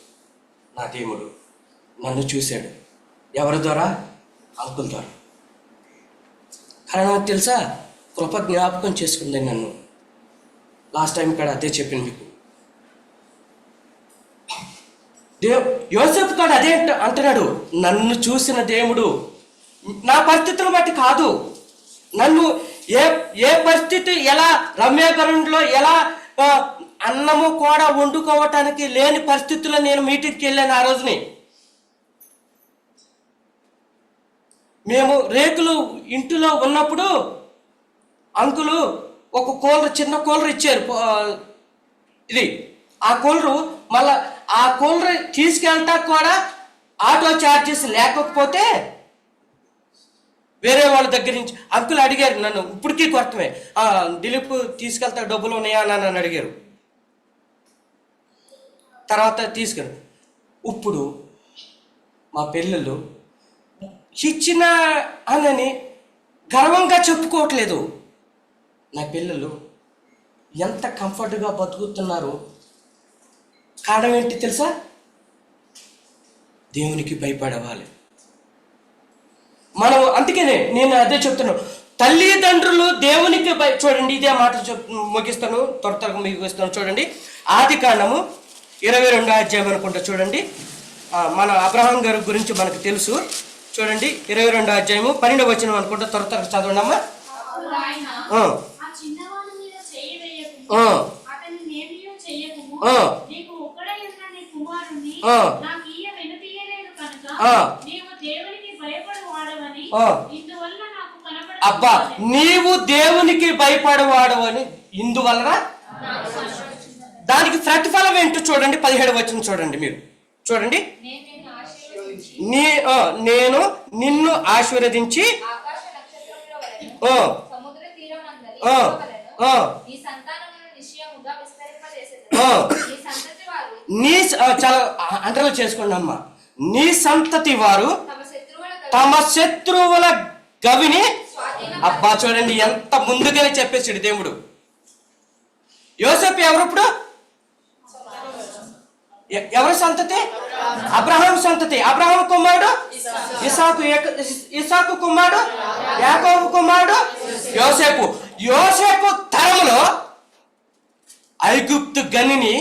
Speaker 4: నా దేవుడు నన్ను చూశాడు. ఎవరి ద్వారా? అంకుల్ ద్వారా. కారణం తెలుసా? కృప జ్ఞాపకం చేసుకుంది నన్ను. లాస్ట్ టైం ఇక్కడ అదే చెప్పింది మీకు. యోసేపు కాడు అదే అంటున్నాడు, నన్ను చూసిన దేవుడు. నా పరిస్థితులను బట్టి కాదు, నన్ను ఏ పరిస్థితి, ఎలా రమ్యాకరణలో ఎలా అన్నము కూడా వండుకోవటానికి లేని పరిస్థితుల్లో నేను మీటింగ్కి వెళ్ళాను. ఆ రోజుని మేము రేకులు ఇంటిలో ఉన్నప్పుడు అంకులు ఒక కూలర్, చిన్న కూలర్ ఇచ్చారు. ఇది ఆ కూలరు మళ్ళా ఆ కూలర్ తీసుకెళ్తా కూడా ఆటో ఛార్జెస్ లేకపోతే వేరే వాళ్ళ దగ్గర నుంచి అంకులు అడిగారు నన్ను. ఇప్పటికీ కొత్తమే, దిలీప్ తీసుకెళ్తా డబ్బులు ఉన్నాయా అని నన్ను అడిగారు. తర్వాత తీసుకెళ్ళి ఇప్పుడు మా పిల్లలు ఇచ్చిన అని గర్వంగా చెప్పుకోవట్లేదు. నా పిల్లలు ఎంత కంఫర్ట్గా బతుకుతున్నారు. కారణం ఏంటి తెలుసా? దేవునికి భయపడవాలి మనం. అందుకనే నేను అదే చెప్తున్నాను, తల్లిదండ్రులు దేవునికి చూడండి, ఇదే మాట ముగిస్తాను, త్వరగా ముగిస్తాను. చూడండి, ఆదికాండము 22వ అధ్యాయం అనుకుంటా. చూడండి, మన అబ్రహాం గారి గురించి మనకు తెలుసు. చూడండి, 22వ అధ్యాయము 12వ వచనం అనుకుంటా. త్వరగా చదవండి అమ్మా. అబ్బా, నీవు దేవునికి భయపడవాడవని ఇందువలన దానికి ప్రతిఫలం ఏంటో చూడండి. 17వ వచనం చూడండి, మీరు చూడండి. నేను నిన్ను ఆశీర్వదించి చాలా అంటర్లో చేసుకోండి అమ్మా. నీ సంతతి వారు తమ శత్రువుల గవిని. అబ్బా చూడండి, ఎంత ముందుగానే చెప్పేసాడు దేవుడు. యోసేపు ఎవరు? ఎవరి సంతతి? అబ్రహాం సంతతి. అబ్రహాం కుమారుడు ఇసాకు, ఇసాకు కుమారుడు యాకోబు కుమారుడు యోసేపు. యోసేపు తరములో ఐగుప్తు గనిని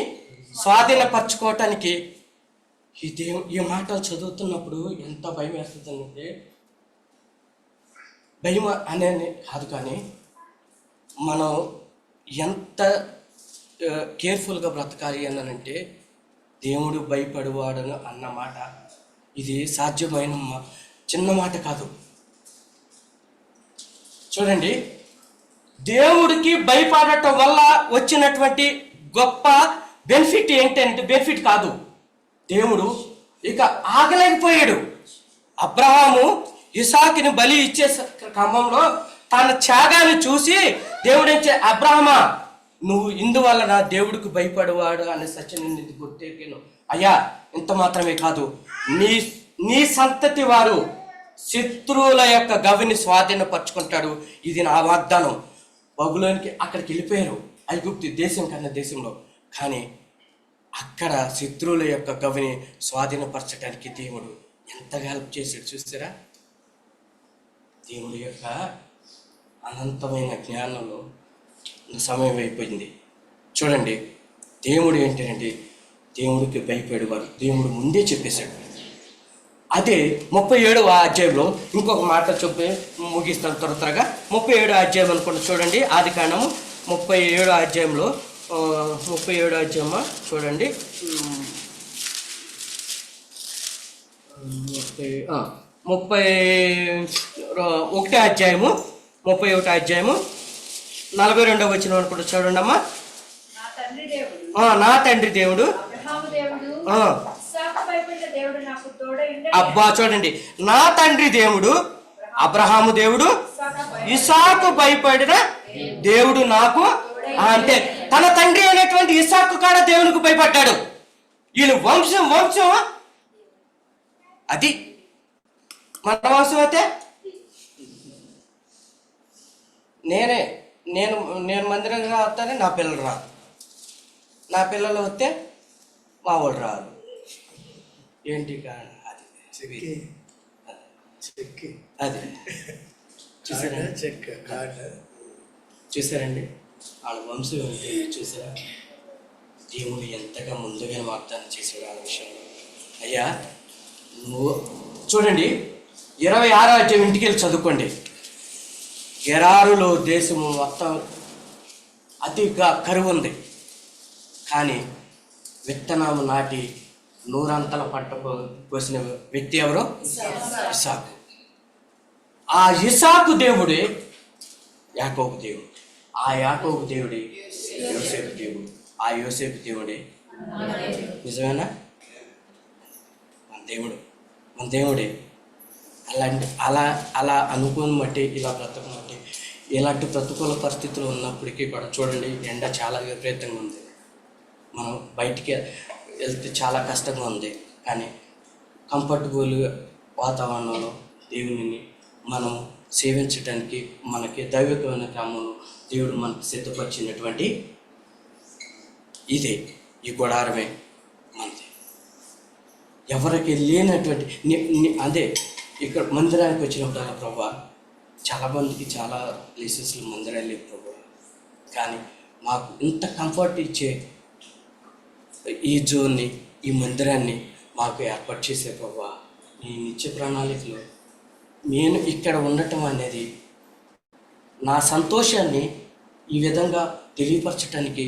Speaker 4: స్వాధీనపరచుకోవటానికి ఈ మాటలు చదువుతున్నప్పుడు ఎంత భయం వేస్తుందంటే, భయం అనేది కాదు కానీ మనం ఎంత కేర్ఫుల్గా బ్రతకాలి అనంటే, దేవుడు భయపడువాడను అన్న మాట ఇది సాధ్యమైన చిన్న మాట కాదు. చూడండి, దేవుడికి భయపడటం వల్ల వచ్చినటువంటి గొప్ప బెనిఫిట్ ఏంటంటే, బెనిఫిట్ కాదు, దేవుడు ఇక ఆగలేకపోయాడు. అబ్రహాము ఇసాకుని బలి ఇచ్చే క్రమంలో తన త్యాగాన్ని చూసి దేవుడు అబ్రహమా, నువ్వు ఇందువల్ల నా దేవుడికి భయపడవాడు అనే సత్యాన్ని గుర్తెరిగాను. అయ్యా, ఇంత మాత్రమే కాదు, నీ సంతతి వారు శత్రువుల యొక్క గవిని స్వాధీనపరచుకుంటాడు. ఇది నా వాగ్దానం. బబులోనికి అక్కడికి వెళ్ళిపోయారు, ఐగుప్తు దేశం కన్నా దేశంలో. కానీ అక్కడ శత్రువుల యొక్క గవిని స్వాధీనపరచడానికి దేవుడు ఎంతగా హెల్ప్ చేశాడు చూస్తారా? దేవుడి యొక్క అనంతమైన జ్ఞానంలో సమయం అయిపోయింది. చూడండి, దేవుడు ఏంటంటే దేవుడికి భయపడేవారు. దేవుడు ముందే చెప్పేశాడు, అదే 37వ అధ్యాయంలో ఇంకొక మాట చెప్పి ముగిస్తాను త్వరగా. 37వ అధ్యాయం అనుకుంటా చూడండి, ఆది కాండము 37వ అధ్యాయంలో 37వ అధ్యాయమా చూడండి, 31వ అధ్యాయము 31వ అధ్యాయము 42వ వచనం అనుకుంటా చూడండి అమ్మా. నా తండ్రి దేవుడు అబ్బా చూడండి, నా తండ్రి దేవుడు అబ్రహాము దేవుడు ఇస్సాకు భయపడిన దేవుడు నాకు, అంటే తన తండ్రి అయినటువంటి ఇస్సాకు కాడ దేవునికి భయపడ్డాడు. వీళ్ళు వంశం అది మన వంశం అయితే నేను మందిరంగా వస్తానే నా పిల్లలు రాదు, నా పిల్లలు వస్తే మా వాళ్ళు రాదు. ఏంటి కారణం? అది చూసారండి వాళ్ళ వంశం ఏంటి చూసారా? దేవుడు ఎంతగా ముందుగా వాగ్దానం చేశాడు ఆ విషయంలో. అయ్యా నువ్వు చూడండి 26వ అధ్యాయం ఇంటికి వెళ్ళి చదువుకోండి. గెరారులో దేశము మొత్తం అతిగా కరువు ఉంది, కానీ విత్తనము నాటి 100 అంతల పంట కోసిన వ్యక్తి ఎవరు? ఇస్సాకు. ఆ ఇస్సాకు దేవుడే యాకోబు దేవుడు, ఆ యాకోబు దేవుడే యోసేపు దేవుడు, ఆ యోసేపు దేవుడే నిజమేనా? మన దేవుడే. అలా అనుకోని బట్టి ఇలా బ్రతకమంటే ఇలాంటి ప్రతికూల పరిస్థితులు ఉన్నప్పటికీ కూడా చూడండి, ఎండ చాలా విపరీతంగా ఉంది, మనం బయటికి వెళ్తే చాలా కష్టంగా ఉంది, కానీ కంఫర్టబుల్ వాతావరణంలో దేవుని మనం సేవించడానికి మనకి దైవికమైన క్రమంలో దేవుడు మనకు సిద్ధపరిచినటువంటి ఇదే ఈ గుడారమే మనది. ఎవరికి లేనటువంటి అదే ఇక్కడ మందిరానికి వచ్చినప్పుడు ప్రభా చాలామందికి చాలా ప్లేసెస్లో మందిరాలు లేవు ప్రభా, కానీ మాకు ఇంత కంఫర్ట్ ఇచ్చే ఈ జోన్ని, ఈ మందిరాన్ని మాకు ఏర్పాటు చేసే ప్రభా, ఈ నిత్య ప్రణాళికలో నేను ఇక్కడ ఉండటం అనేది నా సంతోషాన్ని ఈ విధంగా తెలియపరచడానికి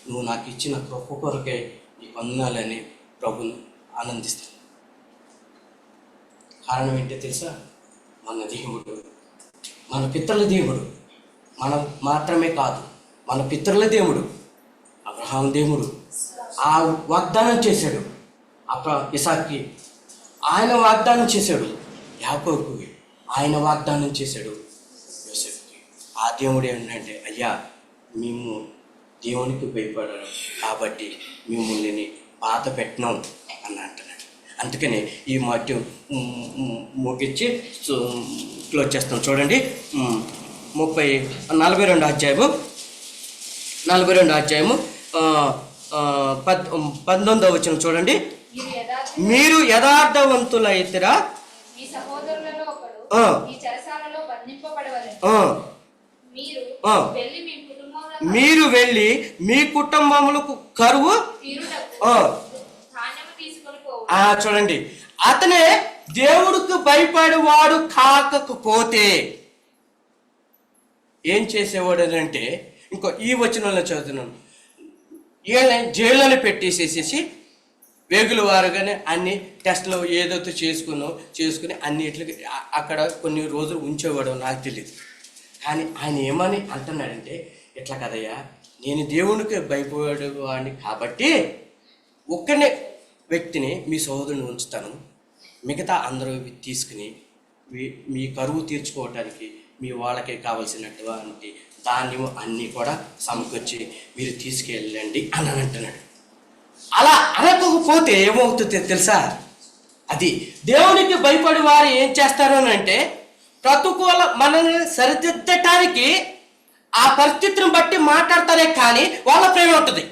Speaker 4: నువ్వు నాకు ఇచ్చిన కృప కొరకే నీకు వందనాలని ప్రభుని ఆనందిస్తాను. కారణం ఏంటో తెలుసా? మన దేవుడు, మన పితరుల దేవుడు, మనం మాత్రమే కాదు, మన పితరుల దేవుడు అబ్రహాము దేవుడు ఆ వాగ్దానం చేశాడు ఇస్సాకుకి, ఆయన వాగ్దానం చేశాడు యాకోబుకి, ఆయన వాగ్దానం చేశాడు యోసేపుకి. ఆ దేవుడు ఏంటంటే, అయ్యా మేము దేవునికి భయపడారు కాబట్టి మిమ్మల్ని బాధ పెట్టినాం అని అంటున్నాడు. అందుకని ఈ మాట్యం ముగించి క్లోజ్ చేస్తాం. చూడండి 42వ అధ్యాయము 19వ వచనం చూడండి. మీరు యథార్థవంతులైతేరా మీరు వెళ్ళి మీ కుటుంబములకు కరువు చూడండి. అతనే దేవుడికి భయపడేవాడు కాకపోతే ఏం చేసేవాడు అంటే, ఇంకో ఈ వచనంలో చదువుతున్నాను, వీళ్ళని జైల్లో పెట్టేసేసేసి వేగుల వారుగానే అన్ని టెస్టులు ఏదైతే చేసుకుని అన్నిటికి అక్కడ కొన్ని రోజులు ఉంచేవాడు నాకు తెలియదు. కానీ ఆయన ఏమని అంటున్నాడంటే, ఇట్లా కదయ్యా, నేను దేవునికి భయపడేవాడిని కాబట్టి ఒక్కనే వ్యక్తిని మీ సోదరుని ఉంచుతాను, మిగతా అందరూ తీసుకుని మీ కరువు తీర్చుకోవటానికి మీ వాళ్ళకి కావలసినటువంటి ధాన్యం అన్నీ కూడా సమకూర్చి మీరు తీసుకెళ్ళండి అని అంటున్నాడు. అలా అనకపోతే ఏమవుతుందో తెలుసా? అది దేవునికి భయపడి వారు ఏం చేస్తారు అని అంటే, ప్రతికూల మనల్ని సరిదిద్దటానికి ఆ పరిస్థితిని బట్టి మాట్లాడతారే కానీ వాళ్ళ ప్రేమ ఉంటుంది.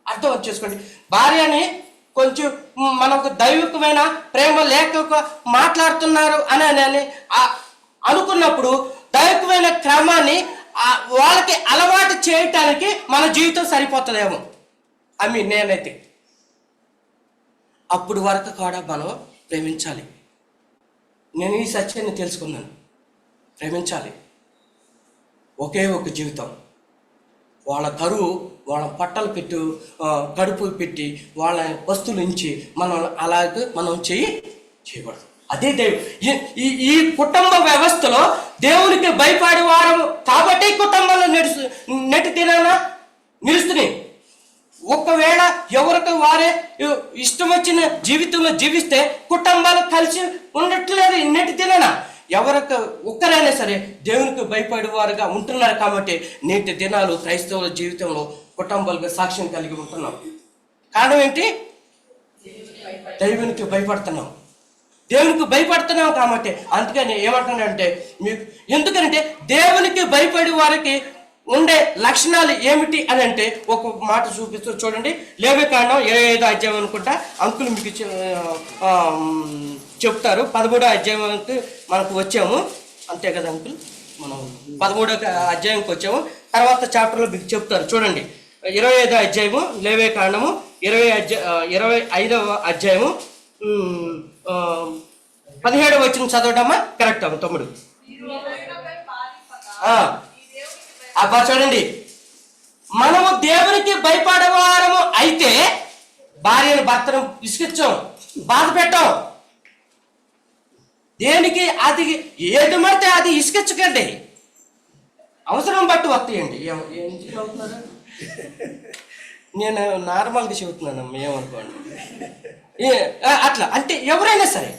Speaker 4: అర్థం చేసుకోండి. భార్యని కొంచెం మనకు దైవికమైన ప్రేమ లేక మాట్లాడుతున్నారు అని అనుకున్నప్పుడు దైవికమైన క్రమాన్ని వాళ్ళకి అలవాటు చేయటానికి మన జీవితం సరిపోతుందేమో నేనైతే అప్పుడు వరకు కూడా మనం ప్రేమించాలి. నేను ఈ సత్యాన్ని తెలుసుకున్నాను. ప్రేమించాలి. ఒకే ఒక జీవితం. వాళ్ళ కరువు, వాళ్ళ పట్టలు పెట్టు, కడుపు పెట్టి వాళ్ళ వస్తువులు ఇచ్చి మనం చేయకూడదు. అదే ఈ కుటుంబ వ్యవస్థలో దేవునికి భయపడే వారు కాబట్టి కుటుంబంలో నెట్టి తినాలా నిలుస్తున్నాయి. ఒకవేళ ఎవరికి వారే ఇష్టం వచ్చిన జీవితంలో జీవిస్తే కుటుంబాలు కలిసి ఉండట్లేదు. నెట్టి తినాలా ఎవరికి ఒక్కరైనా సరే దేవునికి భయపడేవారుగా ఉంటున్నారు కాబట్టి నేటి దినాలు క్రైస్తవుల జీవితంలో కుటుంబాలుగా సాక్ష్యం కలిగి ఉంటున్నాం. కారణం ఏంటి? దేవునికి భయపడుతున్నాం కాబట్టి. అందుకని ఏమంటున్నానంటే మీకు, ఎందుకంటే దేవునికి భయపడే వారికి ఉండే లక్షణాలు ఏమిటి అని అంటే ఒక మాట చూపిస్తూ చూడండి. లేవికాండం 25వ అధ్యాయం అనుకుంటా అంకులు మీకు చెప్తారు. 13వ అధ్యాయానికి మనకు వచ్చాము, అంతే కదా అంకుల్? మనం 13వ అధ్యాయంకి వచ్చాము. తర్వాత చాప్టర్లో మీకు చెప్తారు చూడండి. 25వ అధ్యాయము లేవికాండము 25వ అధ్యాయము 17వ వచనం చదవడమ్మా. కరెక్ట్ అమ్మ తమ్ముడు. అబ్బా చూడండి, మనము దేవునికి భయపడేవారము అయితే భార్యను భర్తను విసిగించాం, బాధ పెట్టాం. దేనికి? అది ఏది మడితే అది ఇసుకించకండి, అవసరం బట్టి వస్తాయండి. ఏం అవుతున్నారు? నేను నార్మల్గా చెబుతున్నాను, ఏమనుకోండి. అట్లా అంటే ఎవరైనా సరే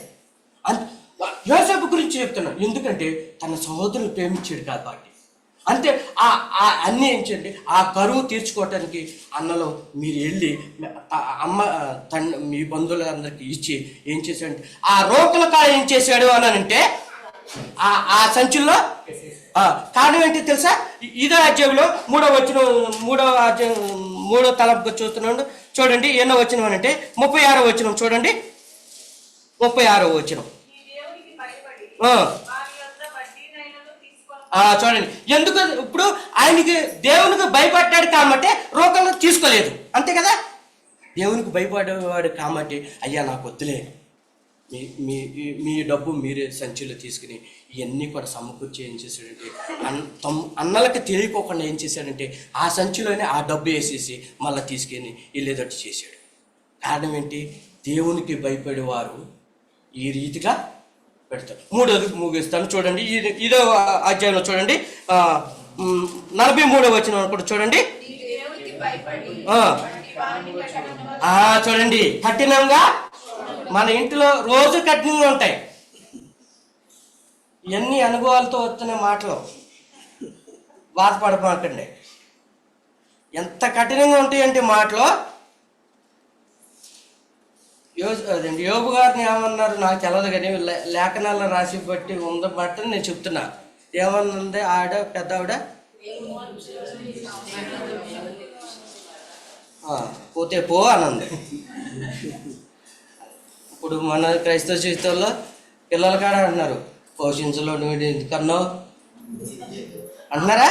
Speaker 4: యోసేపు గురించి చెప్తున్నాను, ఎందుకంటే తన సహోదరులు ప్రేమించాడు కాబట్టి. అంతే. అన్నీ ఏంటంటే ఆ కరువు తీర్చుకోవటానికి అన్నలో మీరు వెళ్ళి మీ బంధువులందరికీ ఇచ్చి ఏం చేశాడంటే ఆ రోకల కాయ ఏం చేశాడు అని అంటే ఆ సంచుల్లో కారణం ఏంటి తెలుసా? ఇదే అధ్యాయంలో 3వ తలంపుగా చూస్తున్నాడు చూడండి. ఎన్నో వచనం అని అంటే 36వ వచనం చూడండి. 36వ వచనం చూడండి. ఎందుకు? ఇప్పుడు ఆయనకి దేవునికి భయపడ్డాడు కాబట్టి రోకలు తీసుకోలేదు, అంతే కదా? దేవునికి భయపడేవాడు కాబట్టి అయ్యా నాకు వద్దులే, మీ డబ్బు మీరే సంచిలో తీసుకుని ఇవన్నీ కూడా సమకూర్చి ఏం చేశాడంటే అన్నలకి తెలియకోకుండా ఏం చేశాడంటే ఆ సంచిలోనే ఆ డబ్బు వేసేసి మళ్ళీ తీసుకుని వెళ్ళేటట్టు చేశాడు. కారణం ఏంటి? దేవునికి భయపడేవారు ఈ రీతిగా పెడతారు. 3వది ముగిస్తాను చూడండి. ఇదో అధ్యాయంలో చూడండి 43వ వచనం కూడా చూడండి. చూడండి, కఠినంగా మన ఇంట్లో రోజు కఠినంగా ఉంటాయి. ఇవన్నీ అనుభవాలతో వస్తున్న మాటలు, బాధపడమాకండి. ఎంత కఠినంగా ఉంటాయంటే మాటలు. అదండి యోబు గారిని ఏమన్నారు నాకు తెలియదు, కానీ లేఖనాల్లో రాసి బట్టి ఉందబట్టి నేను చెప్తున్నా. ఏమన్నది ఆవిడ, పెద్ద ఆవిడ పోతే పో అనంది. ఇప్పుడు మన క్రైస్తవ జీవితంలో పిల్లల కాడ అంటున్నారు, పోషించలో నువ్వు ఎందుకన్నావు అంటున్నారా?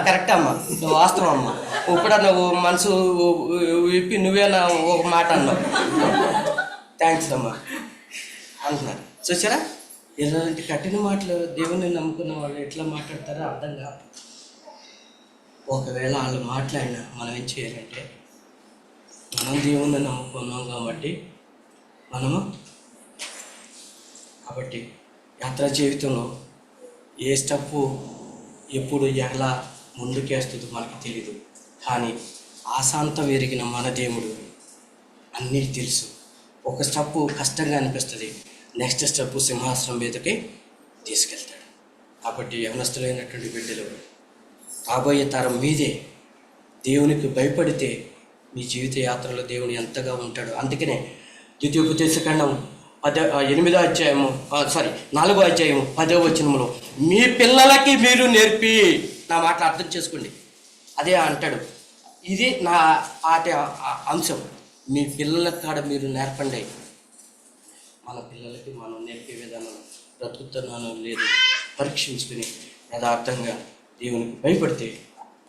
Speaker 4: కరెక్ట్ అమ్మా, నువ్వు వాస్తవం అమ్మా. ఇప్పుడు నువ్వు మనసు విప్పి నువ్వే ఒక మాట అన్నావు, థ్యాంక్స్ అమ్మా అంటున్నారు. చూసారా? ఇలాంటి కఠిన మాటలు దేవుని నమ్ముకున్న వాళ్ళు ఎట్లా మాట్లాడతారో అర్థం కాదు. ఒకవేళ వాళ్ళు మాట్లాడినా మనం ఏం చేయాలంటే, మనం దేవుణ్ణి నమ్ముకున్నాం కాబట్టి కాబట్టి యాత్రా జీవితంలో ఏ స్టెప్పు ఎప్పుడు ఎలా ముందుకేస్తుందో మనకు తెలీదు. కానీ ఆశాంతం ఎరిగిన మన దేవుడు అన్నీ తెలుసు. ఒక స్టెప్పు కష్టంగా అనిపిస్తుంది, నెక్స్ట్ స్టెప్పు సింహాసనం మీదకి తీసుకెళ్తాడు. కాబట్టి యవనస్తులైనటువంటి బిడ్డలు, రాబోయే తరం మీదే దేవునికి భయపడితే మీ జీవిత యాత్రలో దేవుడు ఎంతగా ఉంటాడు. అందుకనే ద్వితీయోపదేశకాండం 8వ అధ్యాయము 4వ అధ్యాయము 10వ వచనంలో మీ పిల్లలకి మీరు నేర్పి, నా మాటలు అర్థం చేసుకోండి, అదే అంటాడు. ఇది నా అంశం. మీ పిల్లల కాడ మీరు నేర్పండి. మన పిల్లలకి మనం నేర్పే విధానం బ్రతుకుతున్నాను లేదు పరీక్షించుకుని యథార్థంగా దేవునికి భయపడితే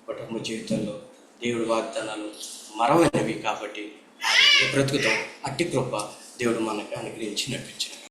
Speaker 4: కుటుంబ జీవితంలో దేవుడి వాగ్దానాలు మరవైనవి కాబట్టి బ్రతుకుతాం. అట్టి కృప దేవుడు మనకు అనుగ్రహించి నడిపించాడు.